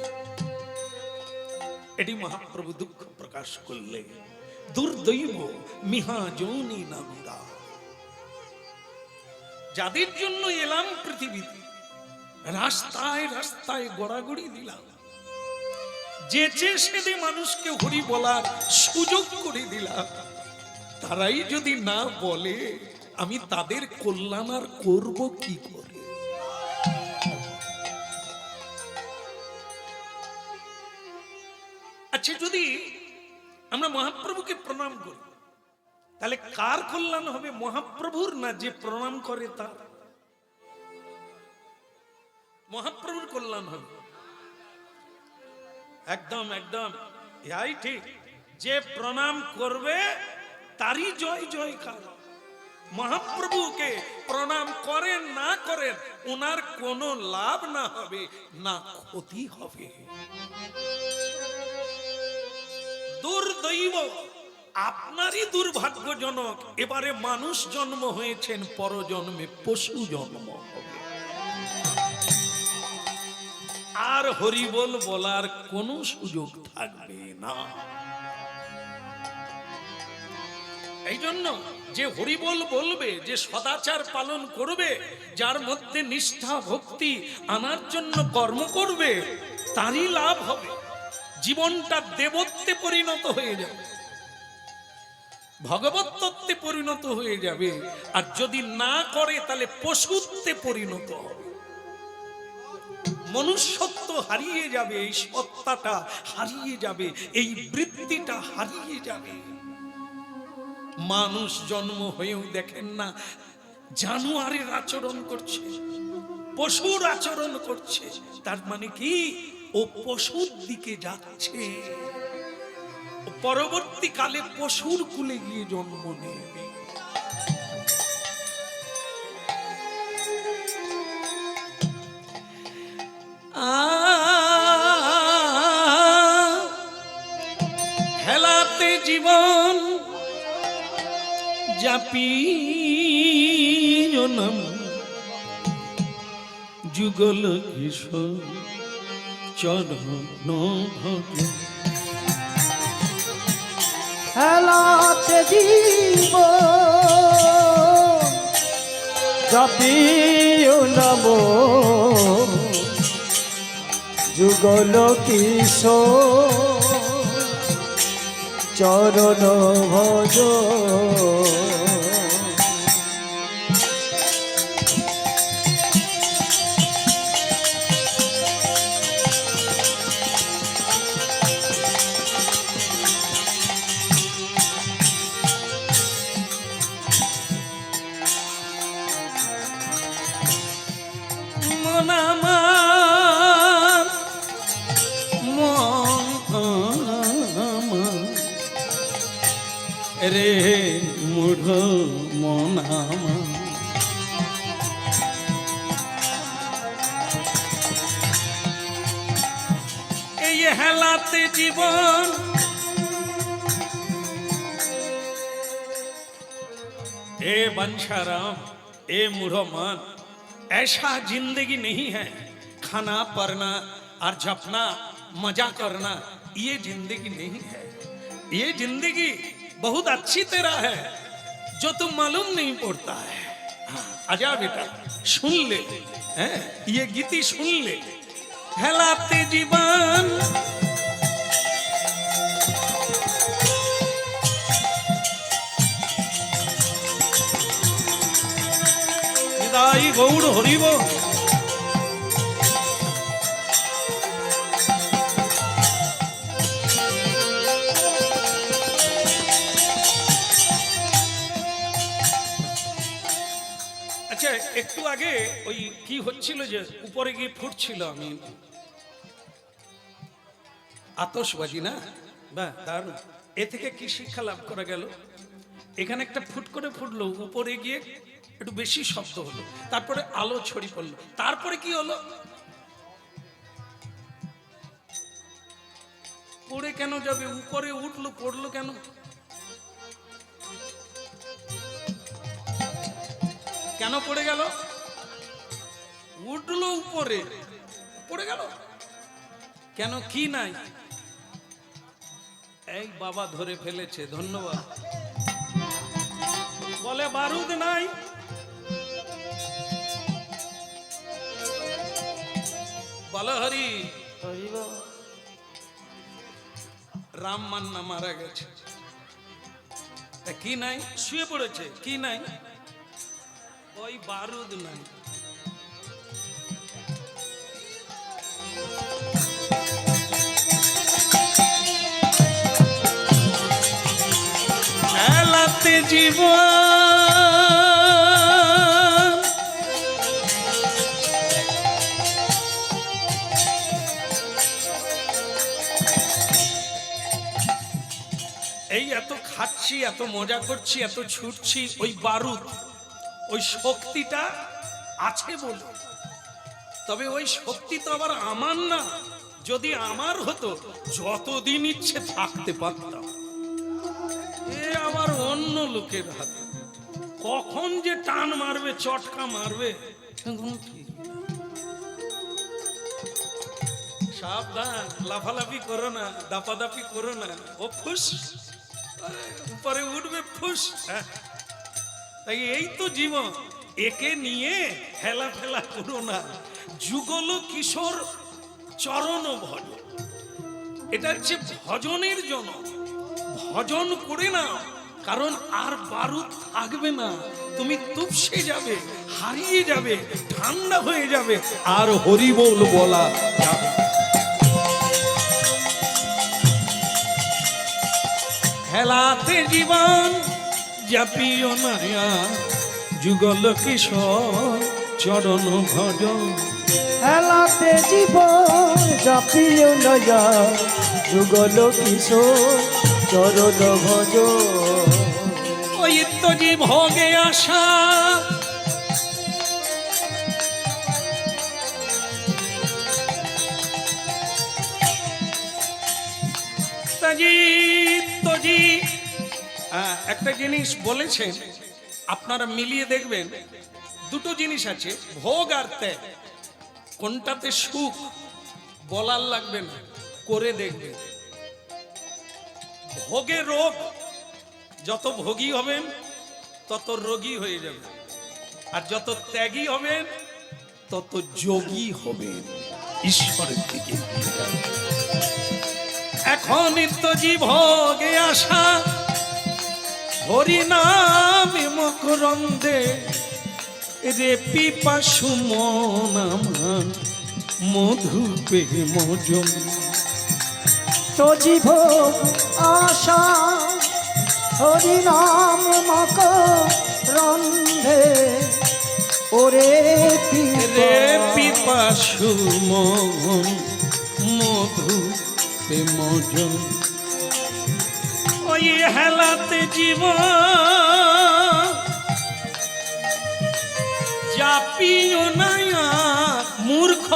এটি মহাপ্রভু দুঃখ প্রকাশ করলে, দুর্দৈব মিহাজনী নামুরা। যাদের জন্য এলাম পৃথিবীতে, রাস্তায় রাস্তায় গড়াগড়ি দিলাম, যেচে সেদে মানুষকে হরি বলার সুযোগ করে দিলাম, তারাই যদি না বলে, আমি তাদের কল্যাণ আর করব কি করে? আচ্ছা, যদি আমরা মহাপ্রভুকে প্রণাম করি, তাহলে কার কল্যাণ হবে? মহাপ্রভুর না যে প্রণাম করে তার? মহাপ্রভুর কল্যাণ হবে। একদম একদম, ইয়াই ঠিক। যে প্রণাম করবে তারই জয় জয়কার। মহাপ্রভুকে প্রণাম করেন না করেন, ওনার কোনো লাভ না হবে না ক্ষতি হবে। দুর্দৈব, আপনারই দুর্ভাগ্যজনক, এবারে মানুষ জন্ম হয়েছেন, পরজন্মে পশু জন্ম হবে। আর হরিবোল বলার কোনো সুযোগ থাকবে না। এই জন্য যে হরিবোল বলবে, যে সদাচার পালন করবে, যার মধ্যে নিষ্ঠা ভক্তি আনার জন্য কর্ম করবে, তারই লাভ হবে। জীবনটা দেবত্বে পরিণত হয়ে যাবে, ভগবত্তত্বে পরিণত হয়ে যাবে। আর যদি না করে, তাহলে পশুত্বে পরিণত হবে। মনুষ্যত্ব হারিয়ে যাবে, এই সত্তাটা হারিয়ে যাবে, এই বৃত্তিটা হারিয়ে যাবে। মানুষ জন্ম হয়েও দেখেন না, জানোয়ারের আচরণ করছে, পশুর আচরণ করছে। তার মানে কি? ও পশুর দিকে যাচ্ছে, ও পরবর্তীকালে পশুর কুলে গিয়ে জন্ম নেবে। হেলাতে জীবন জাপির নাম যুগল কিশোর চরণ ভজ। হেলাতে জীব জপিও নম যুগল কিশোর চরণ ভজ। মন আমার রে মূঢ় মন আমার, এই হেলাতে জীবন ए बंशाराम ए मूढ़मान, ऐसा जिंदगी नहीं है खाना पढ़ना और जपना मजा करना, ये जिंदगी नहीं है। ये जिंदगी बहुत अच्छी तरह है जो तुम मालूम नहीं पड़ता है। हाँ, आजा बेटा सुन ले, हैं ये गीति सुन ले। हेलाते जीवन দাই গৌড় হরিব। আচ্ছা একটু আগে ওই কি হচ্ছিল যে উপরে গিয়ে ফুটছিল, আমি আতশবাজি না বা দারুণ। এ থেকে কি শিক্ষা লাভ করা গেল? এখানে একটা ফুট করে ফুটলো, উপরে গিয়ে একটু বেশি শব্দ হলো, তারপরে আলো ছড়িয়ে পড়লো, তারপরে কি হলো? পড়ে কেন যাবে? উপরে উঠলো, পড়লো কেন? কেন পড়ে গেল? উঠলো উপরে, পড়ে গেল কেন? কি নাই? এই বাবা ধরে ফেলেছে, ধন্যবাদ। বলে বারুদ নাই। বলো হরি। রাম মান্না মারা গেছে, কি নাই? শুয়ে পড়েছে, কি নাই? ওই বারুদ নাই। হেলাতে জীবন এই এত খাচ্ছি, এত মজা করছি, এত ছুটছি, ওই বারুদ, ওই শক্তিটা আছে বলে। তবে ওই শক্তি তো আবার আমার না। যদি আমার হতো যতদিন ইচ্ছে থাকতে পারতাম। এ আবার অন্য লোকের হাতে, কখন যে টান মারবে, চটকা মারবে, সাবধান। লাফালাফি করো না, দাপাদাপি করো না, ও ফুস উপরে উঠবে, ফুস। তাই এই তো জীবন, একে নিয়ে হেলা ফেলা করো না। যুগল কিশোর চরণ ভজ, এটা হচ্ছে ভজনের জন্য। ভজন করে না, কারণ আর বারুদ থাকবে না, তুমি তুপসে যাবে, হারিয়ে যাবে, ঠান্ডা হয়ে যাবে, আর হরিবোল বলা যাবে। হেলাতে জীবন জাপিও নয়া যুগল কিশোর চরণ ভজন। হেলাতে জীবন চাপিও নয়া যুগল কিশোর চরণ ভজ ওই তজি ভোগে আসা একটা জিনিস বলেছেন, আপনারা মিলিয়ে দেখবেন দুটো জিনিস আছে, ভোগ আর ত্যাগ। কোনটাতে সুখ বলার লাগবে না, করে দেখবেন। ভোগে রোগ, যত ভোগী হবেন তত রোগী হয়ে যাবে, আর যত ত্যাগী হবেন তত যোগী হবেন, ঈশ্বরের দিকে। এখন নিত্যজি ভোগে আসা হরি নামে মকরন্দে রে পিপাসু মন আমার মধু পে মজম। তো জীব আশা হরি নাম মক রন্ধে ওরে রে পিপাসু মন মধু পে মজম। ওই হেলাতে জীবন চাপিও না। মূর্খ,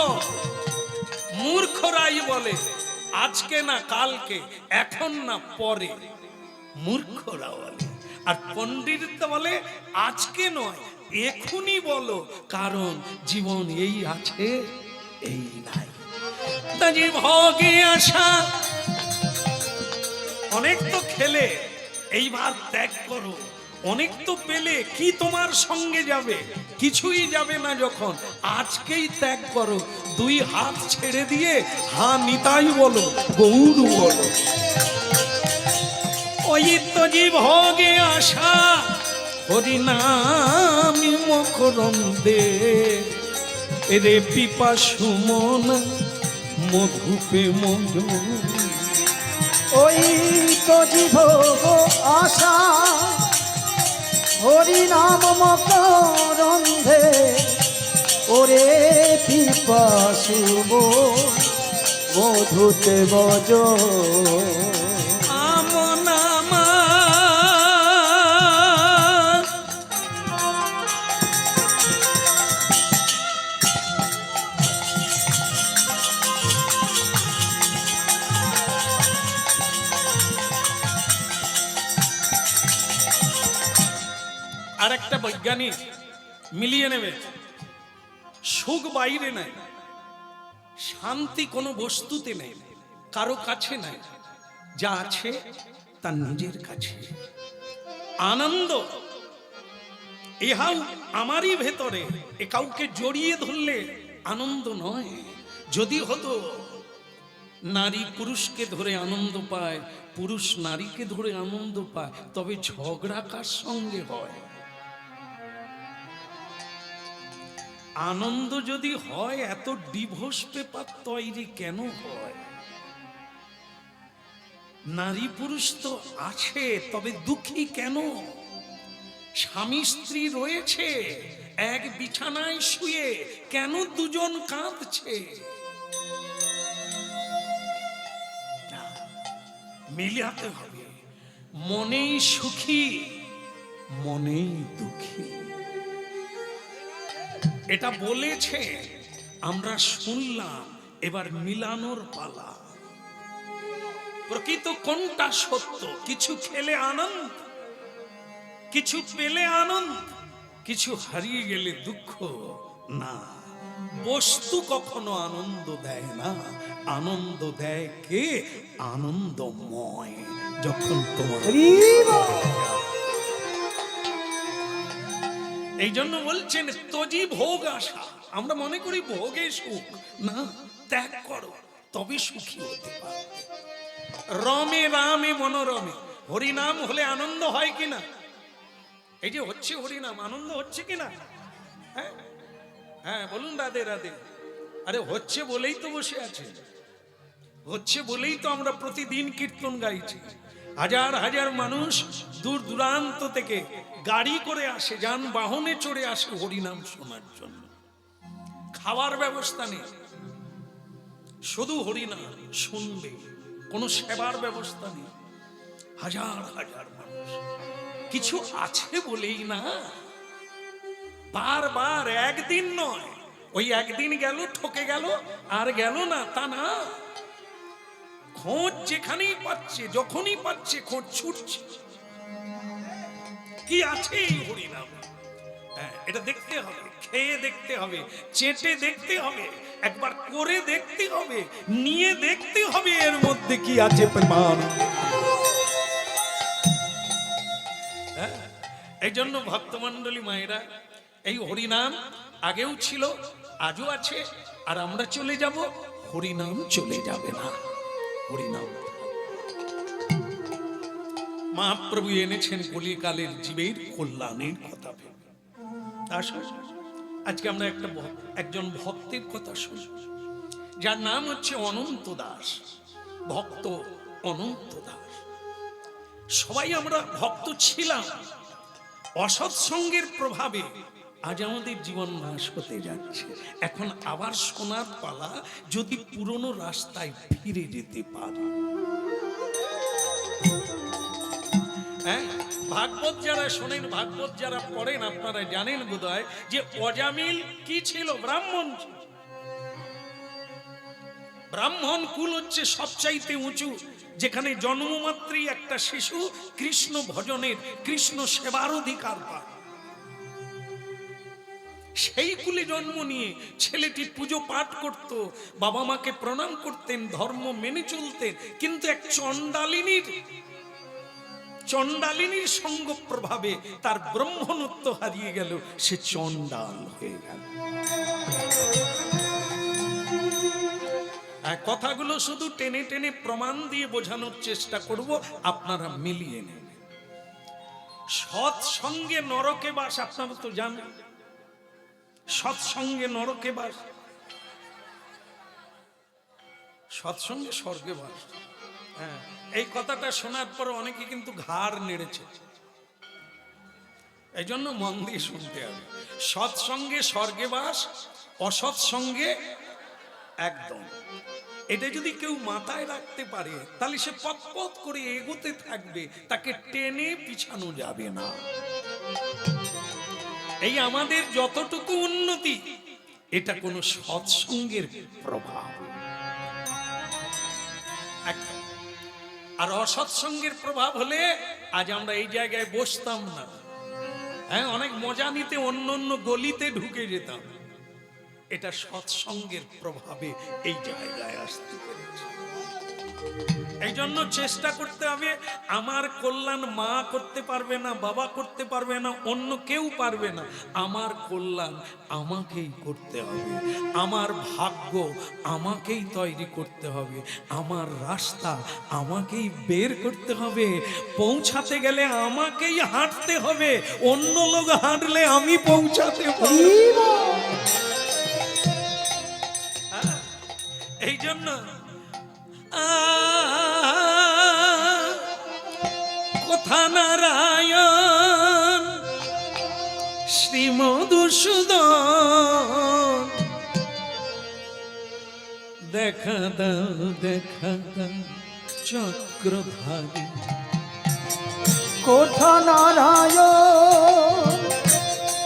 মূর্খরাই বলে আজকে না কালকে, এখন না পরে, মূর্খরা বলে। আর পণ্ডিত বলে আজকে নয় এখনই বলো, কারণ জীবন এই আছে এই নাই। তা যে ভোগে আসা অনেক তো খেলে, এইবার ত্যাগ করো। অনেক তো পেলে, কি তোমার সঙ্গে যাবে? কিছুই যাবে না। যখন আজকেই ত্যাগ করো, দুই হাত ছেড়ে দিয়ে হা নিতাই বলো, গৌর বলো। ওই তো যে ভোগে আসা হরি নাম মকরন্দে রে পিপাসু মন মধুপে মজম। ওই তো জীব আশা হরি নাম মক রন্ধে ওরে পিপাসু মধুতে বজ। আর একটা বৈজ্ঞানিক মিলিয়ে নেবে, সুখ বাইরে নাই, শান্তি কোনো বস্তুতে নেই, কারো কাছে নাই, যা আছে তার নিজের কাছে। আনন্দ ইহাও আমারই ভেতরে, এ কাউকে জড়িয়ে ধরলে আনন্দ নয়। যদি হতো নারী পুরুষকে ধরে আনন্দ পায়, পুরুষ নারীকে ধরে আনন্দ পায়, তবে ঝগড়া কার সঙ্গে হয়? আনন্দ যদি হয়, এত ডিভোর্স পেপার তৈরি কেন হয়? নারী পুরুষ তো আছে, তবে দুঃখী কেন? স্বামী স্ত্রী রয়েছে এক বিছানায় শুয়ে, কেন দুজন কাঁদছে? মিলাতে হবে, মনেই সুখী মনেই দুঃখী। এটা বলেছে, আমরা শুনলাম, এবার মিলানোর পালা। প্রকৃত কোনটা সত্য? কিছু খেলে আনন্দ, কিছু পেলে আনন্দ, কিছু হারিয়ে গেলে দুঃখ না। বস্তু কখনো আনন্দ দেয় না, আনন্দ দেয় কে? আনন্দময়। যখন তোমার এই জন্য বলছেন তজি ভোগ আসা। আমরা মনে করি ভোগে সুখ, না, ত্যাগ করো তবে সুখী হতে পারবে। রমে রামে মনোরমে, হরিনাম হলে আনন্দ হয় কিনা? এই যে হচ্ছে হরিনাম, আনন্দ হচ্ছে কিনা? হ্যাঁ হ্যাঁ, বলুন রাধে রাধে। আরে হচ্ছে বলেই তো বসে আছে, হচ্ছে বলেই তো আমরা প্রতিদিন কীর্তন গাইছি। হাজার হাজার মানুষ দূর দূরান্ত থেকে গাড়ি করে আসে, যানবাহনে চড়ে আসে হরিনাম শোনার জন্য। খাওয়ার ব্যবস্থা নেই, শুধু হরিনাম শুনবে, কোনো সেবার ব্যবস্থা নেই। হাজার হাজার মানুষ কিছু আছে বলেই না বারবার, একদিন নয়, ওই একদিন গেল ঠকে গেল আর গেল না তা না, খোঁজ যেখানেই পাচ্ছে যখনই পাচ্ছে খোঁজ ছুটছে। কি আছে এই হরিনাম? হ্যাঁ, এটা দেখতে হবে, খেয়ে দেখতে হবে, চেটে দেখতে হবে, একবার করে দেখতে হবে, নিয়ে দেখতে হবে এর মধ্যে কি আছে প্রমাণ। হ্যাঁ, এই জন্য ভক্তমণ্ডলী মায়েরা, এই হরিনাম আগেও ছিল, আজও আছে, আর আমরা চলে যাব, হরিনাম চলে যাবে না। হরিনাম মহাপ্রভু এনেছেন কলিকালের জীবের কল্যাণের কথা ভেবে। আসুন আজকে আমরা একজন ভক্তের কথা শুনি, যার নাম হচ্ছে অনন্ত দাস, ভক্ত অনন্ত দাস। সবাই আমরা ভক্ত ছিলাম, অসৎসঙ্গের প্রভাবে আজ আমাদের জীবন নাশ হতে যাচ্ছে। এখন আবার সোনার পালা, যদি পুরনো রাস্তায় ফিরে যেতে পারি। হ্যাঁ, ভাগবত যারা শোনেন, ভাগবত যারা পড়েন, আপনারা জানেন বোধহয় যে অজামিল কি ছিল? ব্রাহ্মণ ছিল। ব্রাহ্মণ কুল হচ্ছে সবচাইতে উঁচু, যেখানে জন্মমাত্রই একটা শিশু কৃষ্ণ ভজনের, কৃষ্ণ সেবার অধিকার পায়। সেই কুলে জন্ম নিয়ে ছেলেটি পুজো পাঠ করত, বাবা মাকে প্রণাম করতেন, ধর্ম মেনে চলতেন, কিন্তু এক চণ্ডালিনীর সঙ্গ প্রভাবে তার ব্রহ্মণত্ব হারিয়ে গেল, সে চণ্ডাল হয়ে গেল। কথাগুলো শুধু টেনে টেনে প্রমাণ দিয়ে বোঝানোর চেষ্টা করব, আপনারা মিলিয়ে নেন। সৎসঙ্গে নরকে বাস, আপনারা তো জানেন, সৎসঙ্গে নরকে বাস, সৎসঙ্গে স্বর্গে বাস। হ্যাঁ, এই কথাটা শোনার পর অনেকে কিন্তু ঘাড় নেড়েছে, এই জন্য মন দিয়ে শুনতে হবে। সৎসঙ্গে স্বর্গে বাস, অসৎসঙ্গে একদম। এটা যদি কেউ মাথায় রাখতে পারে, তাহলে সে পথ করে এগোতে থাকবে, তাকে টেনে পিছানো যাবে না। এই আমাদের যতটুকু উন্নতি, এটা কোনো সৎসঙ্গের প্রভাব। আর অসৎসঙ্গের প্রভাব হলে আজ আমরা এই জায়গায় বসতাম না। হ্যাঁ, অনেক মজা নিতে অন্য অন্য গলিতে ঢুকে যেতাম। এটা সৎসঙ্গের প্রভাবে এই জায়গায় আসতে পেরেছে। এই জন্য চেষ্টা করতে হবে, আমার কল্যাণ মা করতে পারবে না, বাবা করতে পারবে না, অন্য কেউ পারবে না। আমার কল্যাণ আমাকেই করতে হবে, আমার ভাগ্য আমাকেই তৈরি করতে হবে, আমার রাস্তা আমাকেই বের করতে হবে, পৌঁছাতে গেলে আমাকেই হাঁটতে হবে, অন্য লোক হাঁটলে আমি পৌঁছাতে পারব। এই জন্য কথা নারায়ণ শ্রী মধুসূদন, দেখা দাও চক্রধারী। কোথা নারায়ণ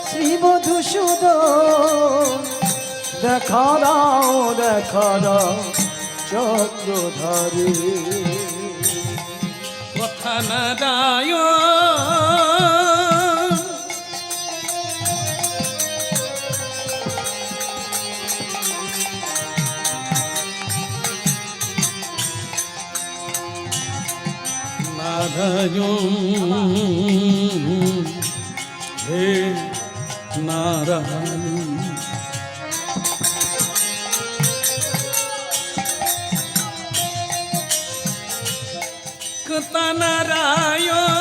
শ্রী মধুসূদন, দেখা দাও চক্রধারী। কথা নারায়ণ নারায়ণ হে নারায়ণ, কথা নারায়ণ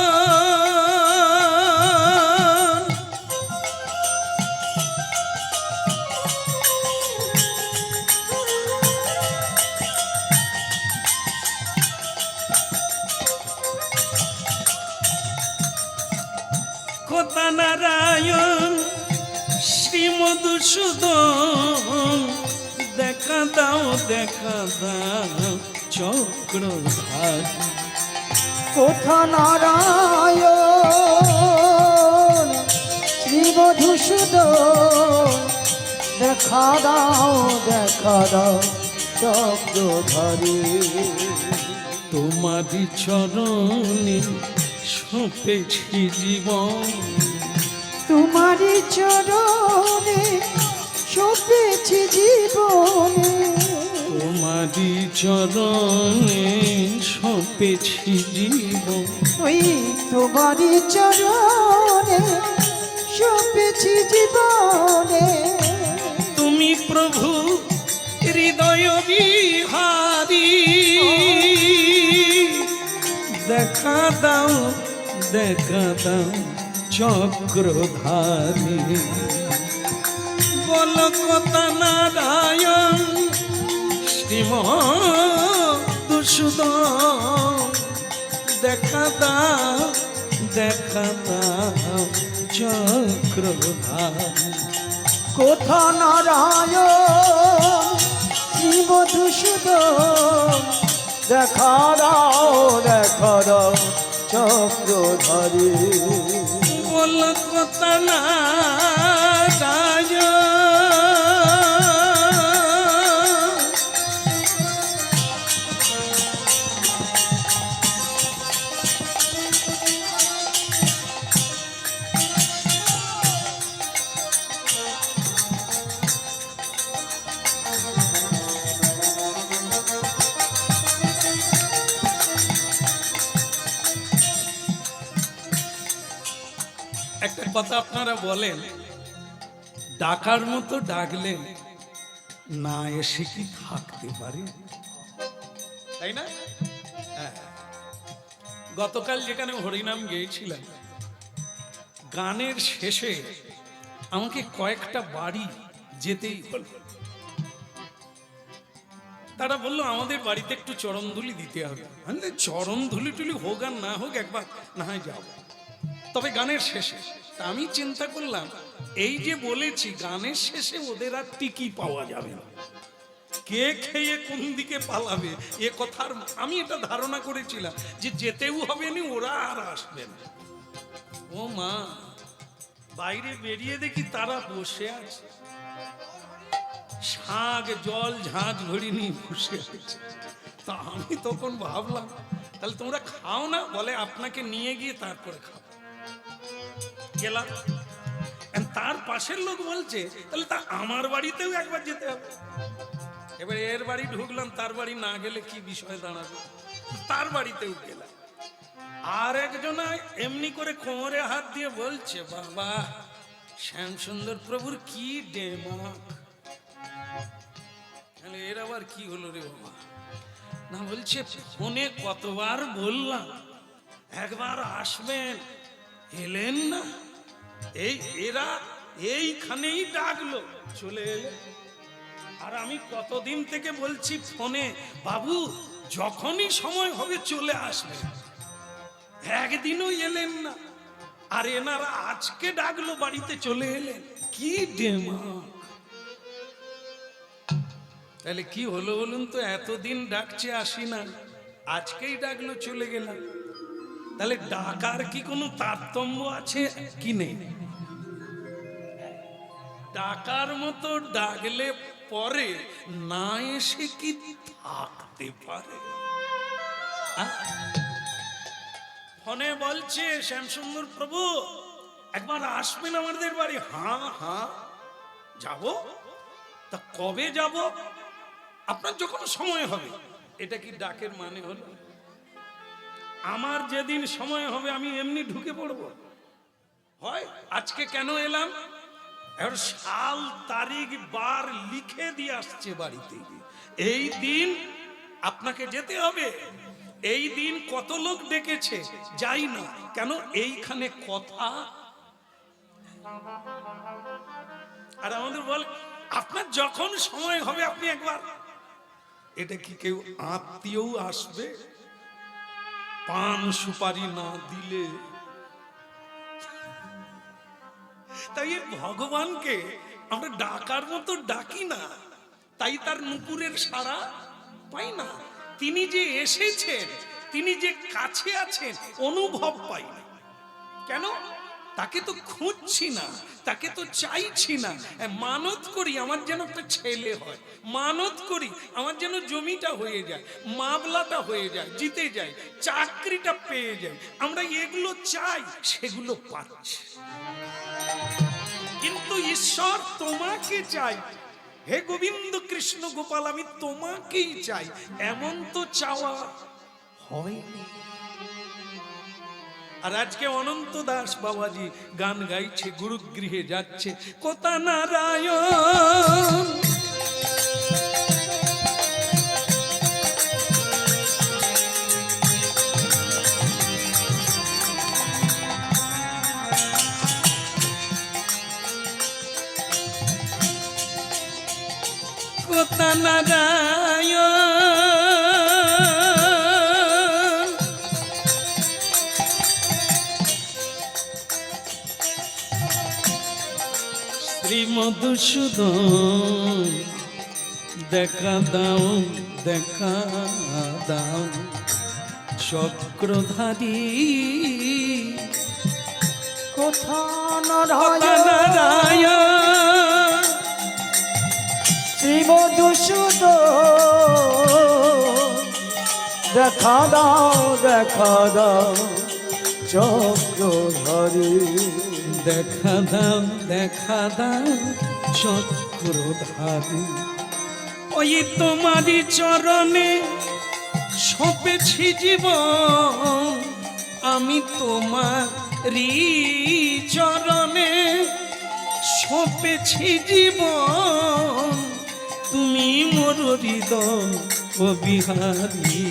কথা নারায়ণ শ্রী মধুসূদন দেখা দাও চক্রধার। কোথা নারায়ণ শ্রী মধুসূদন দেখা দাও চক্রধারী। তোমারি চরণে সঁপেছি জীবন, তোমারি চরণে সঁপেছি জীবনে। তোমারি চরণে সঁপেছি জীবন, ওই তোমারি চরণে সঁপেছি জীবনে। তুমি প্রভু হৃদয় বিহারী, দেখা দাও চক্রধারী। বলকতা নারায়ণ শ্রী মধুসূদন দেখা দাও চক্রধারী। কোথা নারায়ণ শ্রী মধুসূদন দেখা দাও চক্রধারী। বলকতা নারায়ণ একটা কথা আপনারা বলেন, ডাকার মতো ডাকলে না এসে কি থাকতে পারে, তাই না? হ্যাঁ। গতকাল যেখানে হরিনাম গেয়েছিলাম, গানের শেষে আমাকে কয়েকটা বাড়ি যেতেই হলো। তারা বললো আমাদের বাড়িতে একটু চরণধুলি দিতে হবে। চরণধুলি টুলি হোক আর না হোক একবার না হয় যাবো, তবে গানের শেষে। তা আমি চিন্তা করলাম, এই যে বলেছি গানের শেষে ওদের আর টিকি পাওয়া যাবে না, কে খেয়ে কোন দিকে পালাবে এ কথার আমি এটা ধারণা করেছিলাম যে যেতেও হবে না, ওরা আর আসবে না। ও মা, বাইরে বেরিয়ে দেখি তারা বসে আছে, শাক জল ঝাঁঝ ভরি নিয়ে বসে আছে। তা আমি তখন ভাবলাম, তাহলে তোমরা খাও না? বলে আপনাকে নিয়ে গিয়ে তারপরে খাও। গেলাম, তার পাশের লোক বলছে তাহলে তা আমার বাড়িতেও একবার যেতে হবে। এবার এর বাড়ি ঢুকলাম, তার বাড়ি না গেলে কি বিষয় দাঁড়াবে, তার বাড়িতেও গেলাম। আর একজনা এমনি করে কোমরে হাত দিয়ে বলছে, বাবা শ্যামসুন্দর প্রভুর কি ডেমাক। এর আবার কি হলো রে বাবা? না, বলছে ফোনে কতবার বললাম একবার আসবেন, এলেন না। এরা এইখানেই ডাকলো, চলে এলে। আর আমি কতদিন থেকে বলছি ফোনে, বাবু যখনই সময় হবে চলে আসবেন, একদিনও এলেন না। আর এনারা আজকে ডাকলো, বাড়িতে চলে এলেন। কি ডেমাক! তাহলে কি হলো বলুন তো? এতদিন ডাকছে আসি না, আজকেই ডাকলো চলে গেলাম। তাহলে ডাকার কি কোনো তারতম্য আছে কি নেই? ডাকার মতো ডাকলে পরে না এসে কি থাকতে পারে? ফোনে বলছে শ্যামসুন্দর প্রভু একবার আসবেন আমাদের বাড়ি। হ্যাঁ হ্যাঁ যাব। তা কবে যাব? আপনার যখন সময় হবে। এটা কি ডাকের মানে হলো? আমার যেদিন সময় হবে আমি এমনি ঢুকে পড়ব? হয় আজকে কেন এলাম, সাল তারিখ বার লিখে দিয়ে আসছে বাড়িতে, এই দিন আপনাকে যেতে হবে, এই দিন কত লোক ডেকেছে, যাই না কেন, এইখানে কথা। আর আমাদের বল আপনার যখন সময় হবে আপনি একবার। এটা কি কেউ আত্মীয় আসবে? পান সুপারি না দিলে তাই এই ভগবানকে আমরা ডাকার মতো ডাকি না, তাই তার নুপুরের সাড়া পাই না। তিনি যে এসেছেন, তিনি যে কাছে আছেন অনুভব পাই না। কেন? তাকে তো খুঁজছি না, তাকে তো চাইছি না। মানত করি আমার যেন একটা ছেলে হয়, মানত করি আমার যেন জমিটা হয়ে যায়, মামলাটা হয়ে যায়, জিতে যায়, চাকরিটা পেয়ে যায়। আমরা এগুলো চাই, সেগুলো পাচ্ছি। কিন্তু ঈশ্বর তোমাকে চাই, হে গোবিন্দ কৃষ্ণ গোপাল, আমি তোমাকেই চাই, এমন তো চাওয়া হয়নি। আর আজকে অনন্ত দাস বাবাজি গান গাইছে, গুরুগৃহে যাচ্ছে, কোথা নারায়ণ কোথা নারায়ণ শ্রী মধুসূদন দেখা দাও, দেখা দাও চক্রধারী, কোথা কোথা নারায়ণ নারায়ণ শ্রী মধুসূদন দেখা দাও, দেখা দাও চক্রধারী। দেখা দাও, দেখা দাও চক্রধারী। ওই তোমারই চরণে সঁপেছি জীবন, আমি তোমারই চরণে সঁপেছি জীবন, তুমি মোর হৃদয় ও বিহারী।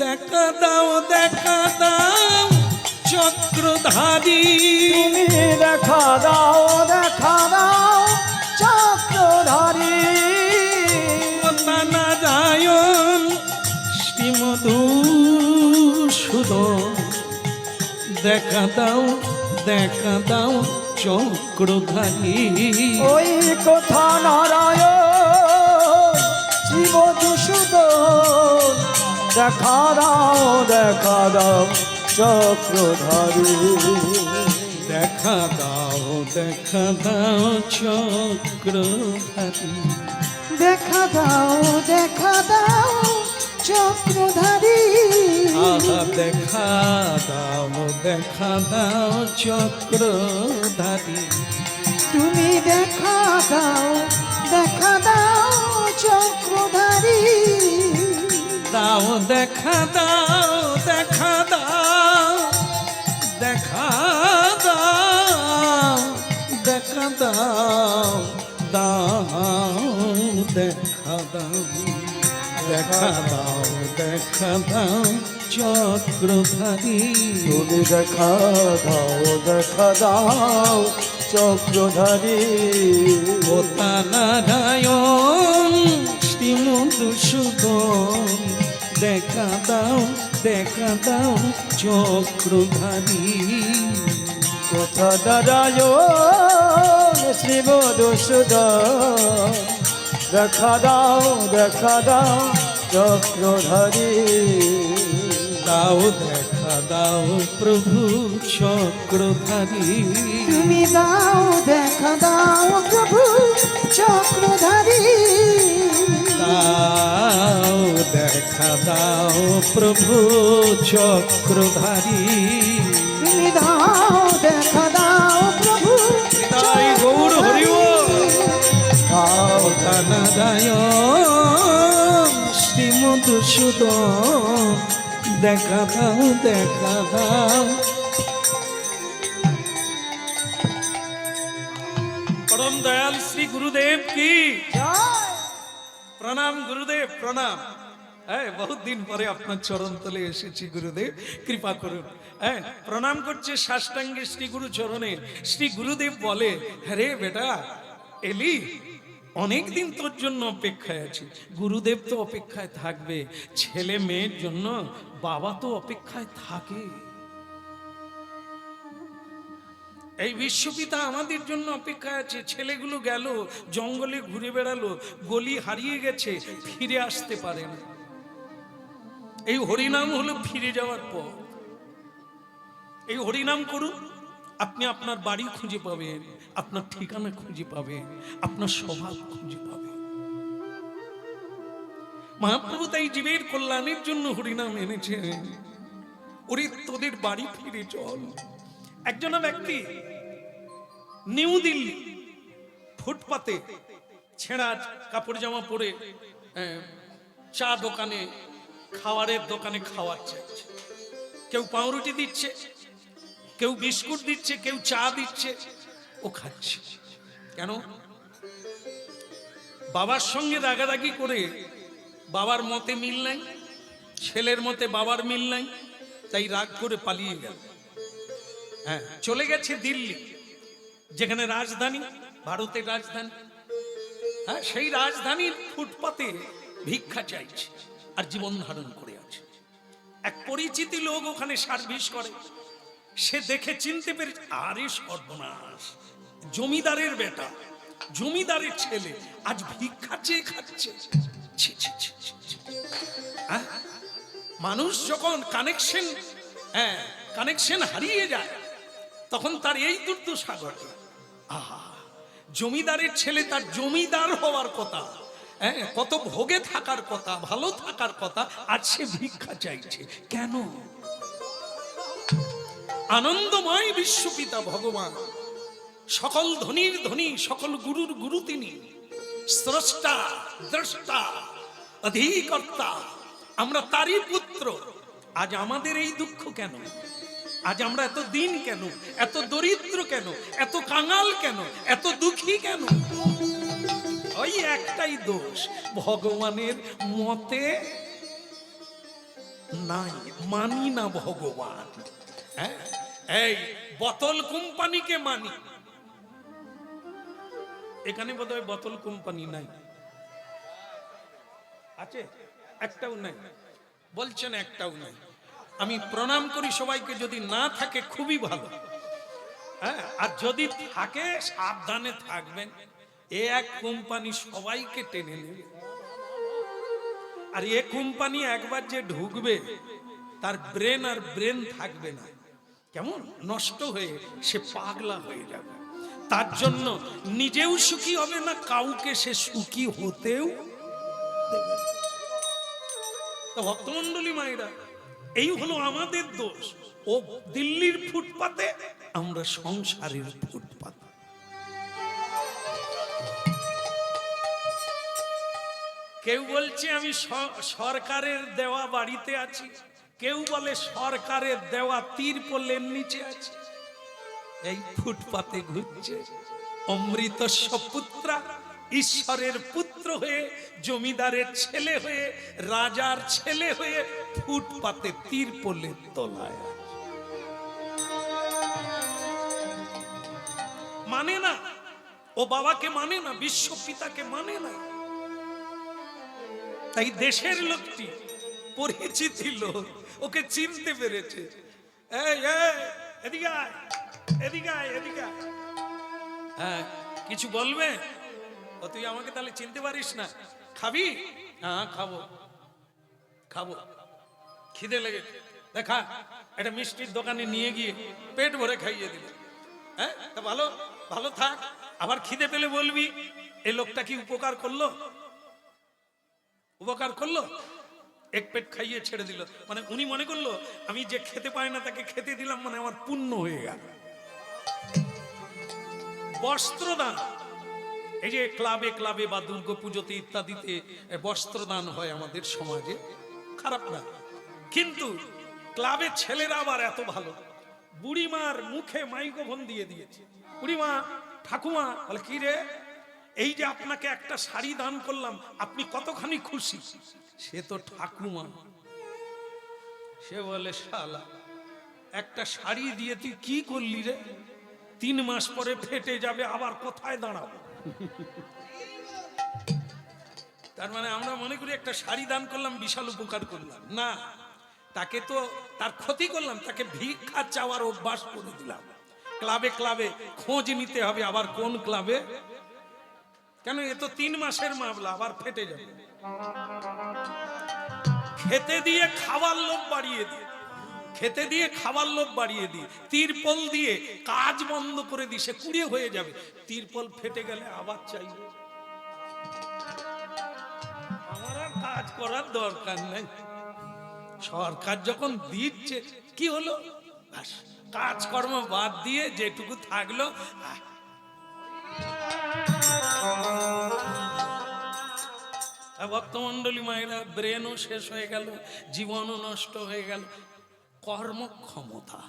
দেখা দাও, দেখা দাও চক্রধারী, তুমি দেখা দাও, দেখা দাও চক্রধারী। কোথা নারায়ণ শ্রী মধুসূদন দেখা দাও, দেখা দাও চক্রধারী। ওই কোথা নারায়ণ শ্রী মধুসূদন দেখা দাও, দেখা দাও চক্রধারী। দেখা দাও, দেখা দাও চক্রধারী। দেখা দাও, দেখা দাও চক্রধারী। আহা দেখা দাও, দেখা দাও চক্রধারী। তুমি দেখা দাও, দেখা দাও চক্রধারী। দাও দেখা দাও, দেখা দাও, দেখা দাও, দেখা দাও, দাও দেখা দাও, দেখা দাও, দেখা দাও চক্রধারী। তুমি দেখা দাও, দেখা দাও চক্রধারী। কোথা নারায়ণ শ্রী মধুসূদন দেখা দাও, দেখা দাও চক্রধারী। কোথা নারায়ণ শ্রী মধুসূদন দেখা দাও, দেখা দাও চক্রধারী। দাও দেখা দাও প্রভু চক্রধারী। তুমি দাও, দেখা দাও প্রভু চক্রধারী। দাও দেখা দাও প্রভু চক্রধারী। তুমি দাও, দেখা দাও প্রভু তাই গৌর হরিও দাও, নারায়ণ শ্রী মধুসূদন দেখা দাও, দেখা দাও। পরম দয়াল শ্রী গুরুদেব কি প্রণাম। গুরুদেব প্রণাম। বহুত দিন পরে আপনার চরণ তলে এসেছি গুরুদেব, কৃপা করুন। প্রণাম করছে সাষ্টাঙ্গে শ্রী গুরু চরণে। শ্রী গুরুদেব বলে, হ্যাঁ বেটা এলি, অনেক দিন তোর জন্য অপেক্ষায় আছি। গুরুদেব তো অপেক্ষায় থাকবে, ছেলে মেয়ের জন্য বাবা তো অপেক্ষায় থাকে। এই বিশ্বপিতা আমাদের জন্য অপেক্ষায় আছে। ছেলেগুলো গেল জঙ্গলে ঘুরে বেড়ালো, গলি হারিয়ে গেছে, ফিরে আসতে পারে না। এই হরিনাম হলো ফিরে যাওয়ার পর। এই হরিনাম করুন, আপনি আপনার বাড়ি খুঁজে পাবেন, আপনার ঠিকানা খুঁজে পাবেন, আপনার স্বভাব খুঁজে পাবেন। মহাপ্রভু তাই জীবের কল্যাণের জন্য হরিনাম এনেছেন। ওরে তোদের বাড়ি ফিরে চল। একজন ব্যক্তি নিউ দিল্লি ফুটপাতে ছেঁড়া কাপড় জামা পরে চা দোকানে, খাবারের দোকানে খাওয়াচ্ছে। কেউ পাউরুটি দিচ্ছে, কেউ বিস্কুট দিচ্ছে, কেউ চা দিচ্ছে, ও খাচ্ছে। কেন? বাবার সঙ্গে রাগারাগি করে বাবার মতে মিল নাই, ছেলের মতে বাবার মিল নাই, তাই রাগ করে পালিয়ে গেল। হ্যাঁ, চলে গেছে দিল্লি, যেখানে রাজধানী, ভারতের রাজধানী। হ্যাঁ, সেই রাজধানীর ফুটপাতে ভিক্ষা চাইছে আর জীবন ধারণ করে আছে। এক পরিচিত লোক ওখানে সার্ভিস করে, সে দেখে চিনতে পেরে, আরে সর্বনাশ, জমিদারের বেটা, জমিদারের ছেলে আজ ভিক্ষা চেয়ে খাচ্ছে। ছি, ছি, ছি, ছি, ছি। হ্যাঁ, মানুষ যখন কানেকশন হারিয়ে যায় তখন তার এই দুর্দশা ঘটে। আহা, জমিদারের ছেলে, তার জমিদার হওয়ার কথা, হ্যাঁ, কত ভোগে থাকার কথা, ভালো থাকার কথা, আজ সে ভিক্ষা চাইছে। কেন? আনন্দময় বিশ্বপিতা ভগবান, সকল ধনীর ধনী, সকল গুরুর গুরু তিনি, স্রষ্টা, দ্রষ্টা, অধিকর্তা, আমরা তারই পুত্র। আজ আমাদের এই দুঃখ কেন? আজ আমরা এত দিন কেন, এত দরিদ্র কেন, এত কাঙাল কেন, এত দুঃখী কেন? ওই একটাই দোষ, ভগবানের মতে নাই, মানি না ভগবান। হ্যাঁ, এই বোতল কোম্পানিকে মানি। এখানে বোধহয় বোতল কোম্পানি নাই, আছে? একটাও নাই বলছেন, একটাও নাই। আমি প্রণাম করি সবাইকে, যদি না থাকে খুবই ভালো। হ্যাঁ, আর যদি থাকে সাবধানে থাকবেন, এ এক কোম্পানি সবাইকে টেনে নেবে। আর এ কোম্পানি একবার যে ঢুকবে তার ব্রেন আর ব্রেন থাকবে না, কেমন নষ্ট হয়ে সে পাগলা হয়ে যাবে। তার জন্য নিজেও সুখী হবে না, কাউকে সে সুখী হতেও দেবে না। তো ভক্তমন্ডলী মায়েরা, এই হলো আমাদের দোষ। ও দিল্লির ফুটপাতে, আমরা সংসারের ফুটপাতে। কেউ বলছে আমি সরকারের দেওয়া বাড়িতে আছি, কেউ বলে সরকারের দেওয়া তিরপলের নিচে আছে। এই ফুটপাতে ঘুরছে অমৃতস্য পুত্রা, ঈশ্বরের পুত্র হয়ে, জমিদারের ছেলে হয়ে, রাজার ছেলে হয়ে, ফুটপাতে তিরপলের তলায়। মানে না, ও বাবাকে মানে না, বিশ্ব পিতাকে মানে না। তাই দেশের লোকটি, পরিচিত লোক, ওকে চিনতে পেরেছে। এদিকে আয়, এদিকে আয়, এদিকে আয়। হ্যাঁ, কিছু বলবে? ও তুই আমাকে তাহলে চিনতে পারিস না, খাবি? হ্যাঁ খাবো, খাবো, খিদে লেগেছে। দেখা, একটা মিষ্টির দোকানে নিয়ে গিয়ে পেট ভরে খাইয়ে দিল। হ্যাঁ, তা ভালো ভালো থাক। আবার খিদে পেলে বলবি এই লোকটা কি উপকার করলো? উপকার করলো? এক পেট খাইয়ে ছেড়ে দিল, মানে উনি মনে করলো আমি যে খেতে পাই না তাকে খেতে দিলাম, মানে আমার পুণ্য হয়ে গেল। বস্ত্রদান, এই যে ক্লাবে ক্লাবে বা দুর্গাপুজোতে ইত্যাদিতে বস্ত্রদান হয় আমাদের সমাজে, খারাপ না, কিন্তু ক্লাবের ছেলেরা আবার এত ভালো, বুড়িমার মুখে মাইক্রোফোন দিয়ে দিয়েছে। বুড়িমা, ঠাকুমা বলে, কি রে, এই যে আপনাকে একটা শাড়ি দান করলাম, আপনি কতখানি খুশি? সে তো ঠাকুমা, সে বলে, শালা, একটা শাড়ি দিয়ে তুই কি করলি রে? 3 মাস পরে ফেটে যাবে, আবার কোথায় দাঁড়াবো? তার মানে আমরা মনে করি একটা শাড়ি দান করলাম, বিশাল উপকার করলাম। না, তাকে তো তার ক্ষতি করলাম, তাকে ভিক্ষা চাওয়ার অভ্যাস করে দিলাম। ক্লাবে ক্লাবে খোঁজ নিতে হবে, আবার কোন ক্লাবে, কেন এ তো 3 মাসের মামলা, আবার ফেটে যাবে। খেতে দিয়ে খাবার লোভ বাড়িয়ে দিই, খেতে দিয়ে খাবার লোভ বাড়িয়ে দিই, তিরপল দিয়ে কাজ বন্ধ করে দিই, সে কুড়িয়ে হয়ে যাবে। তিরপল ফেটে গেলে আবার চাইবে। আমার আর কাজ করার দরকার নেই, সরকার যখন দিচ্ছে কি হলো, ব্যাস কাজকর্ম বাদ দিয়ে যেটুকু থাকলো। ভক্তমন্ডলী মায়েরা, ব্রেনও শেষ হয়ে গেল, জীবনও নষ্ট হয়ে গেল। কর্মক্ষমতা,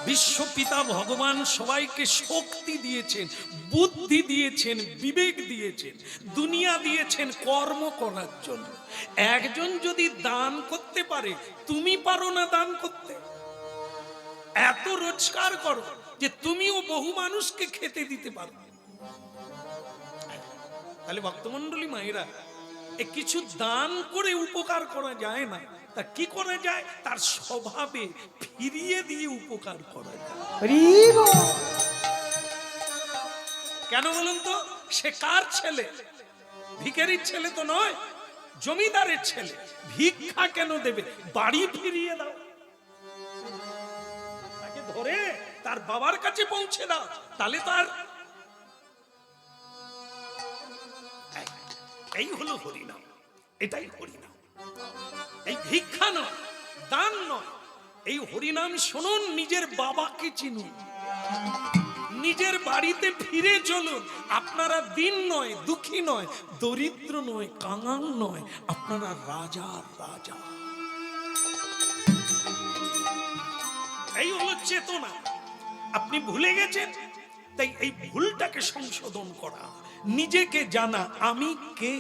বিশ্বপিতা ভগবান সবাইকে শক্তি দিয়েছেন, বুদ্ধি দিয়েছেন, বিবেক দিয়েছেন, দুনিয়া দিয়েছেন কর্ম করার জন্য। একজন যদি দান করতে পারে, তুমি পারো না দান করতে? এত রোজগার করো যে তুমিও বহু মানুষকে খেতে দিতে পারো। তাহলে ভক্তমন্ডলী মায়েরা, এ কিছু দান করে উপকার করা যায় না, তা কি করা যায়? তার স্বভাবে ফিরিয়ে দিয়ে উপকার করা যায়। কেন বলুন তো? সে কার ছেলে? ভিখারির ছেলে তো নয়, জমিদারের ছেলে। ভিক্ষা কেন দেবে? বাড়ি ফিরিয়ে দাও, তাকে ধরে তার বাবার কাছে পৌঁছে দাও, তাহলে তার। এই হলো হরিনাম, এটাই হরিনাম। এই ভিক্ষা নয়, দান নয়, এই হরিনাম শুনুন, নিজের বাবাকে চিনুন, নিজের বাড়িতে ফিরে চলুন। আপনারা দিন নয়, দুঃখী নয়, দরিদ্র নয়, কাঙাল নয়, আপনারা রাজার রাজা। এই হলো চেতনা। আপনি ভুলে গেছেন, তাই এই ভুলটাকে সংশোধন করা, নিজেকে জানা আমি কে।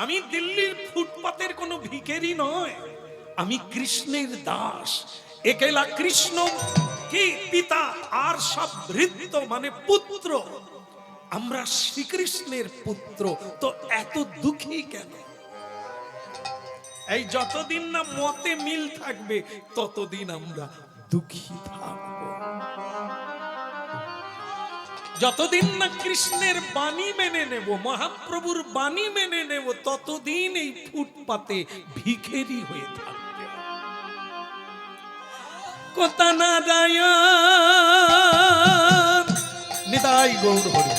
আমি দিল্লির ফুটপাতের কোনো ভিখারি নয়, আমি কৃষ্ণের দাস। একেলা কৃষ্ণ কি পিতা, আর সব ভৃত্য মানে পুত্র। আমরা শ্রীকৃষ্ণের পুত্র, তো এত দুঃখী কেন? এই যতদিন না মতে মিল থাকবে, ততদিন আমরা দুঃখী থাকবো। যতদিন না কৃষ্ণের বাণী মেনে নেব, মহাপ্রভুর বাণী মেনে নেব, ততদিন এই ফুটপাতে ভিখারি হয়ে থাকবে। কথা না যায় নিতাই গৌর হরি।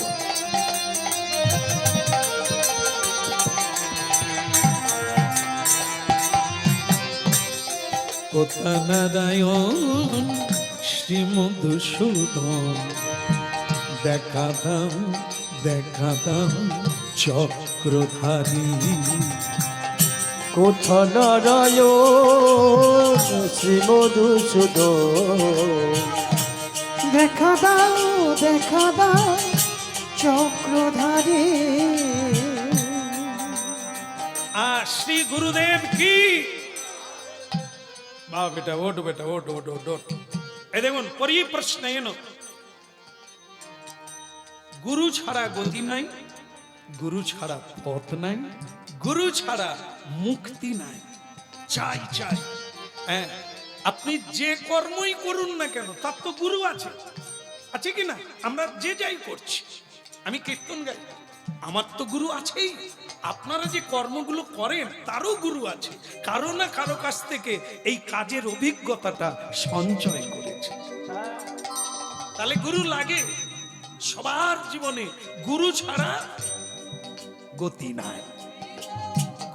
কথা নারায়ণ শ্রী মধুসূদন, দেখা দাও দেখা দাও চক্রধারী। কোথা নারায়ণ শ্রী মধুসূদন, দেখা দাও চক্রধারী। শ্রী গুরুদেব কি। বাবা বেটা ওঠ, বেটা ওঠ ওঠ ওঠ ওঠ। এই দেখুন, পরিপ্রশ্ন এনো, গুরু ছাড়া গতি নাই, গুরু ছাড়া পথ নাই, গুরু ছাড়া মুক্তি নাই। চাই চাই। হ্যাঁ, আপনি যে কর্মই করুন না কেন, তার তো গুরু আছে, আছে কি না? আমরা যে যাই করছি, আমি কীর্তন গাই, আমার তো গুরু আছেই। আপনারা যে কর্মগুলো করেন, তারও গুরু আছে, কারো না কারো কাছ থেকে এই কাজের অভিজ্ঞতাটা সঞ্চয় করেছে। তাহলে গুরু লাগে সবার জীবনে। গুরু ছাড়া গতি নাই,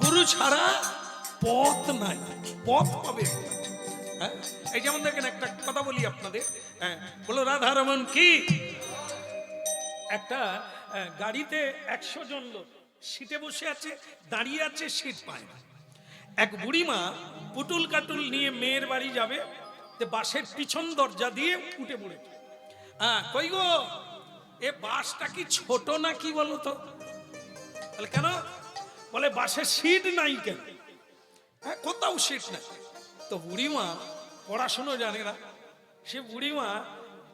গুরু ছাড়া পথ নাই। পথ পাবে। হ্যাঁ, এই যেমন দেখেন, একটা কথা বলি আপনাদের। হ্যাঁ, বলো রাধারমন কি। একটা গাড়িতে 100 জন লোক সিটে বসে আছে, দাঁড়িয়ে আছে, সিট পায় না। এক বুড়িমা পুটুল কাটুল নিয়ে মেয়ের বাড়ি যাবে, বাসের পিছন দরজা দিয়ে উঠে পড়েছে। কই গো, এ বাসটা কি ছোট না কি বলো তো? বলে কেন? বলে বাসে সিট নাই কেন? হ্যাঁ, কোথাও সিট নাই। তো বুড়িমা পড়াশুনো জানে না, সে বুড়িমা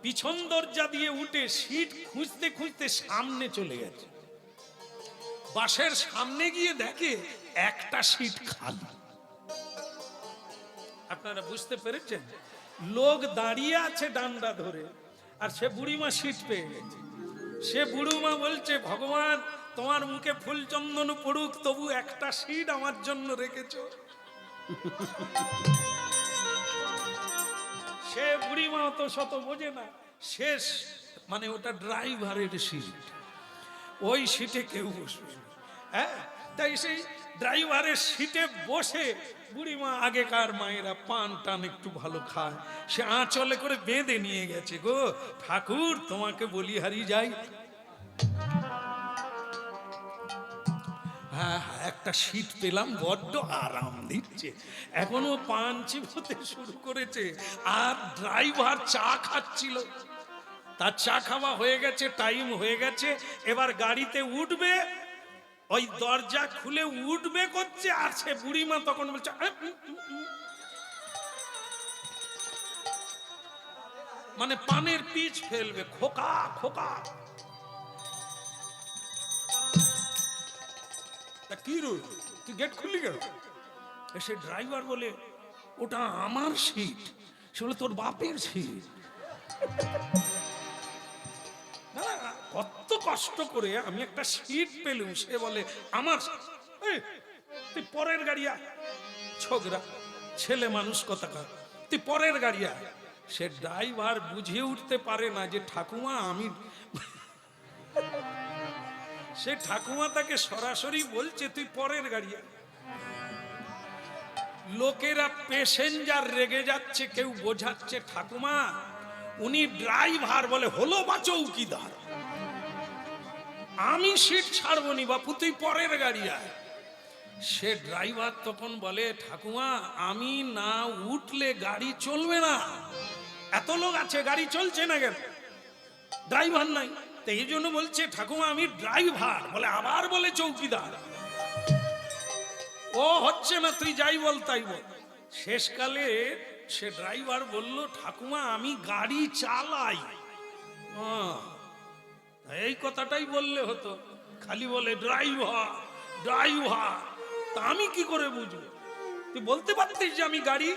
পিছন দরজা দিয়ে উঠে সিট খুঁজতে খুঁজতে সামনে চলে গেছে। বাসের সামনে গিয়ে দেখে একটা সিট খালি। আপনারা বুঝতে পেরেছেন? লোক দাঁড়িয়ে আছে ডান্ডা ধরে, আর সে বুড়িমা সিট পেয়ে গেছে। সে বুড়িমা বলছে, ভগবান তোমার মুখে ফুল চন্দন পড়ুক, তবু একটা সিট আমার জন্য রেখেছো। সে বুড়িমা তো শত বোঝে না, শেষ মানে ওটা ড্রাইভারের সিট, ওই সিটে কেউ বসবে না। হ্যাঁ, তাই সেই ড্রাইভারের সিটে বসে বুড়িমা, আগেকার মায়েরা পান টান একটু ভালো খায়, সে আঁচলে করে বেঁধে নিয়ে গেছে। গো ঠাকুর তোমাকে বলিহারি যাই। হ্যাঁ হ্যাঁ, একটা সিট পেলাম, বড্ড আরাম দিচ্ছে। এখনো পান চিবোতে শুরু করেছে, আর ড্রাইভার চা খাচ্ছিল। তার চা খাওয়া হয়ে গেছে, টাইম হয়ে গেছে, এবার গাড়িতে উঠবে, ওই দরজা খুলে উঠবে করছে, আর সে বুড়িমা তখন বলছে মানে পানের পিচ ফেলবে, খোকা খোকা। কি রে, তুই গেট খুললি কেন? সে ড্রাইভার বলে, ওটা আমার সিট। সে বলে, তোর বাপের সিট। কত কষ্ট করে আমি একটা সিট পেলুম, সে বলে আমার। তুই পরের গাড়িয়া, ছোকরা ছেলে মানুষ কথাকার, তুই পরের গাড়িয়া। সে ড্রাইভার বুঝিয়ে উঠতে পারে না যে ঠাকুমা আমি, সে ঠাকুমা তাকে সরাসরি বলছে তুই পরের গাড়িয়া। লোকেরা প্যাসেঞ্জার রেগে যাচ্ছে, কেউ বোঝাচ্ছে ঠাকুমা উনি ড্রাইভার, বলে হলো বা চৌকিদার, আমি সিট ছাড়বো নি বাপু, তুই পরের গাড়ি আয়। সে ড্রাইভার তখন বলে, ঠাকুমা আমি না উঠলে গাড়ি চলবে না, এত লোক আছে গাড়ি চলছে না কেন? ড্রাইভার নাই, তো এই জন্য বলছে ঠাকুমা আমি ড্রাইভার। বলে আবার বলে চৌকিদার। ও হচ্ছে না, তুই যাই বল তাই বল। শেষকালে সে ড্রাইভার বলল, ঠাকুমা আমি গাড়ি চালাই। এই কথাটাই বললে হতো, খালি বলে ড্রাইভার ড্রাইভার। তা আমি কি করে বুঝবো? তুই বলতে পারতিস যে আমি গাড়ি।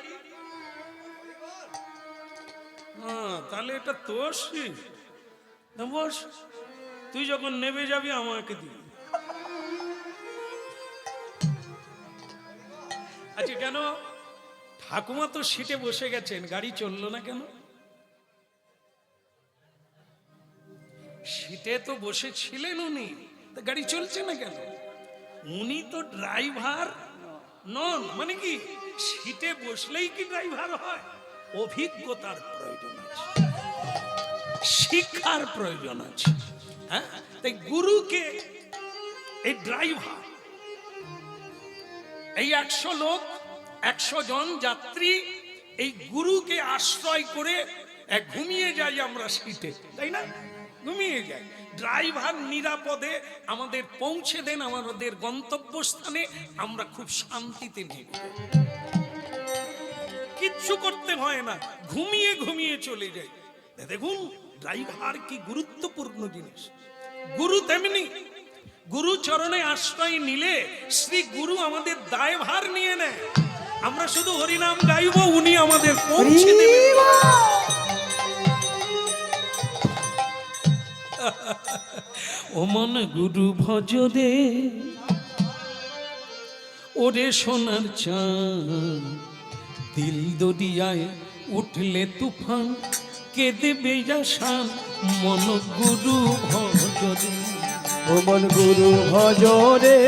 তাহলে এটা তোর সিট, বস, তুই যখন নেবে যাবি আমাকে দিবি। আচ্ছা, কেন ঠাকুমা তো সিটে বসে গেছেন, গাড়ি চললো না কেন? সিটে তো বসেছিলেন উনি, তো গাড়ি চলছে না কেন? উনি তো ড্রাইভার নন। মানে কি, সিটে বসলেই কি ড্রাইভার হয়? অভিজ্ঞতার প্রয়োজন আছে, শিক্ষার প্রয়োজন আছে। হ্যাঁ, তাই গুরুকে এই ড্রাইভার, এই 100 লোক, 100 জন যাত্রী এই গুরুকে আশ্রয় করে ঘুমিয়ে যাই আমরা সিটে, তাই না? ঘুমিয়ে যাই। ড্রাইভার নিরাপদে আমাদের পৌঁছে দেন আমাদের গন্তব্যস্থানে, আমরা খুব শান্তিতে নেব, কিচ্ছু করতে হয় না, ঘুমিয়ে ঘুমিয়ে চলে যাই। দেখুন ড্রাইভার কি গুরুত্বপূর্ণ জিনিস। গুরু তেমনি, গুরু চরণে আশ্রয় নিলে শ্রী গুরু আমাদের দায়ভার নিয়ে নেয়। আমরা শুধু হরিনাম গাইব, উনি আমাদের পৌঁছে দেবেন। ও মন গুরু ভজ রে, ওরে সোনার চাঁদ, দিল দরিয়ায় উঠলে তুফান, কে দেবে আসান, মন গুরু ভজ রে। ও মন গুরু ভজ রে,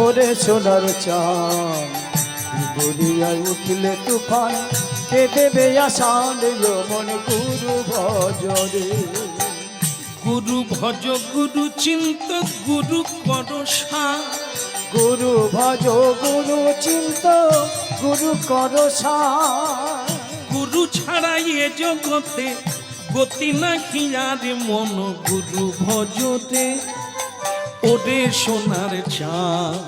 ওরে সোনার চাঁদ, দুনিয়ায় উঠলে তুফান, কে দেবে আসান, ও মন গুরু ভজ রে। গুরু ভজ গুরু চিন্ত, গুরু করসা, গুরু ভজ গুরু চিন্ত, গুরু করসা। গুরু ছাড়া এ জগতে গতি নাহি আর, মন গুরু ভজতে। ওরে সোনার চাঁদ,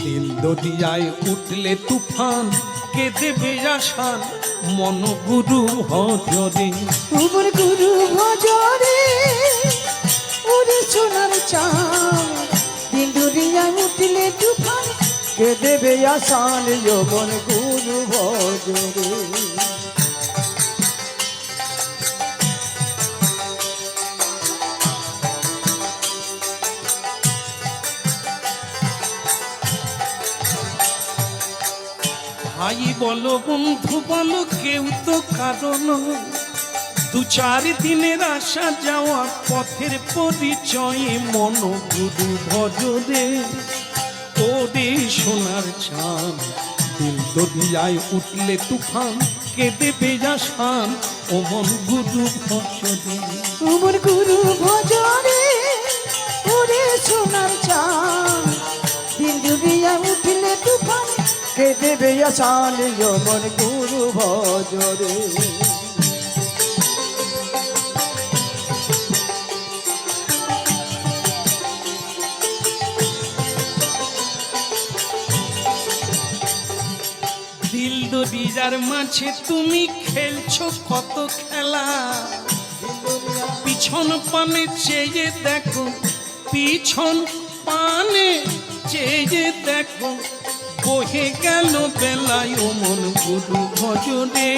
দিল দরিয়ায় উঠলে তুফান, কে দেবে আসান, মন গুরু ভজরে। তোমার গুরু ভজরে, ওরে সোনার চাঁদ, দিল দরিয়ায় উঠলে তুফান, কে দেবে আসান যৌবন গুরু ভজরে। ভাই বলো বন্ধু বলো কেউ তো কারণ দু চার দিনের আসা যাওয়া পথের পরিচয়ে মন গুরু ভজরে। ওরে সোনার চাঁদ দিল দরিয়ায় উঠলে তুফান কে দেবে আসান ও মন গুরু ভজরে। তোমার গুরু ভজরে ওরে সোনার চাঁদ দিন ডুবিয়া উঠলে তুফান কে দেবে আসান যৌবন গুরু ভজরে। দিল দরিয়ার মাঝে তুমি খেলছো কত খেলা, পিছন পানে চেয়ে দেখো, পিছন পানে চেয়ে দেখো, বহে গেল বেলায় ও মন গুরু ভজরে।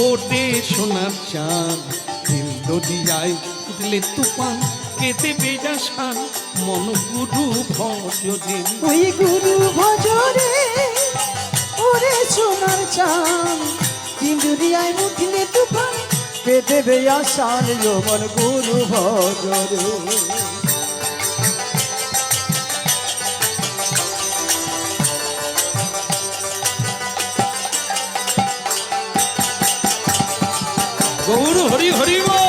ওরে সোনার চাঁদ দিল দরিয়ায় উঠলে তুফান কে দেবে আসান মন গুরু ভজরে। ওই গুরু ভজরে ওরে সোনার চাঁদ দিন দুনিয়ায় উঠলে তুফান কে দেবে আসান যৌবন গুরু ভজরে। গৌর হরি হরি বল।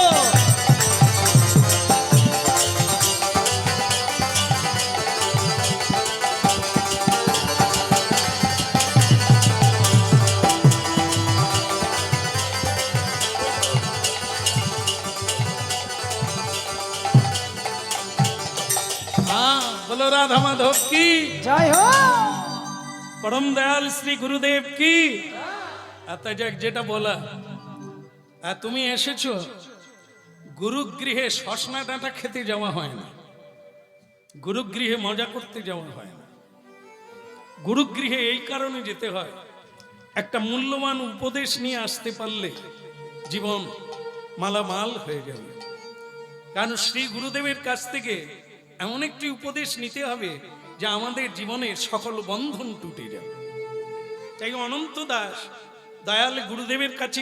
बोलो राधा माधव की জয় হো। परम दयाल श्री गुरुदेव की। তাই যাক যেটা বলা, তুমি এসেছো গুরুগৃহে শশনা ডাঁটা খেতে যাওয়া হয় না, গুরুগৃহে মজা করতে যাওয়া হয় না। গুরুগৃহে এই কারণে যেতে হয়, একটা মূল্যবান উপদেশ নিয়ে আসতে পারলে জীবন মালামাল হয়ে যাবে। কারণ শ্রী গুরুদেবের কাছ থেকে এমন একটি উপদেশ নিতে হবে যা আমাদের জীবনের সকল বন্ধন টুটে যাবে। তাই অনন্ত দাস দয়াল গুরুদেবের কাছে গিয়ে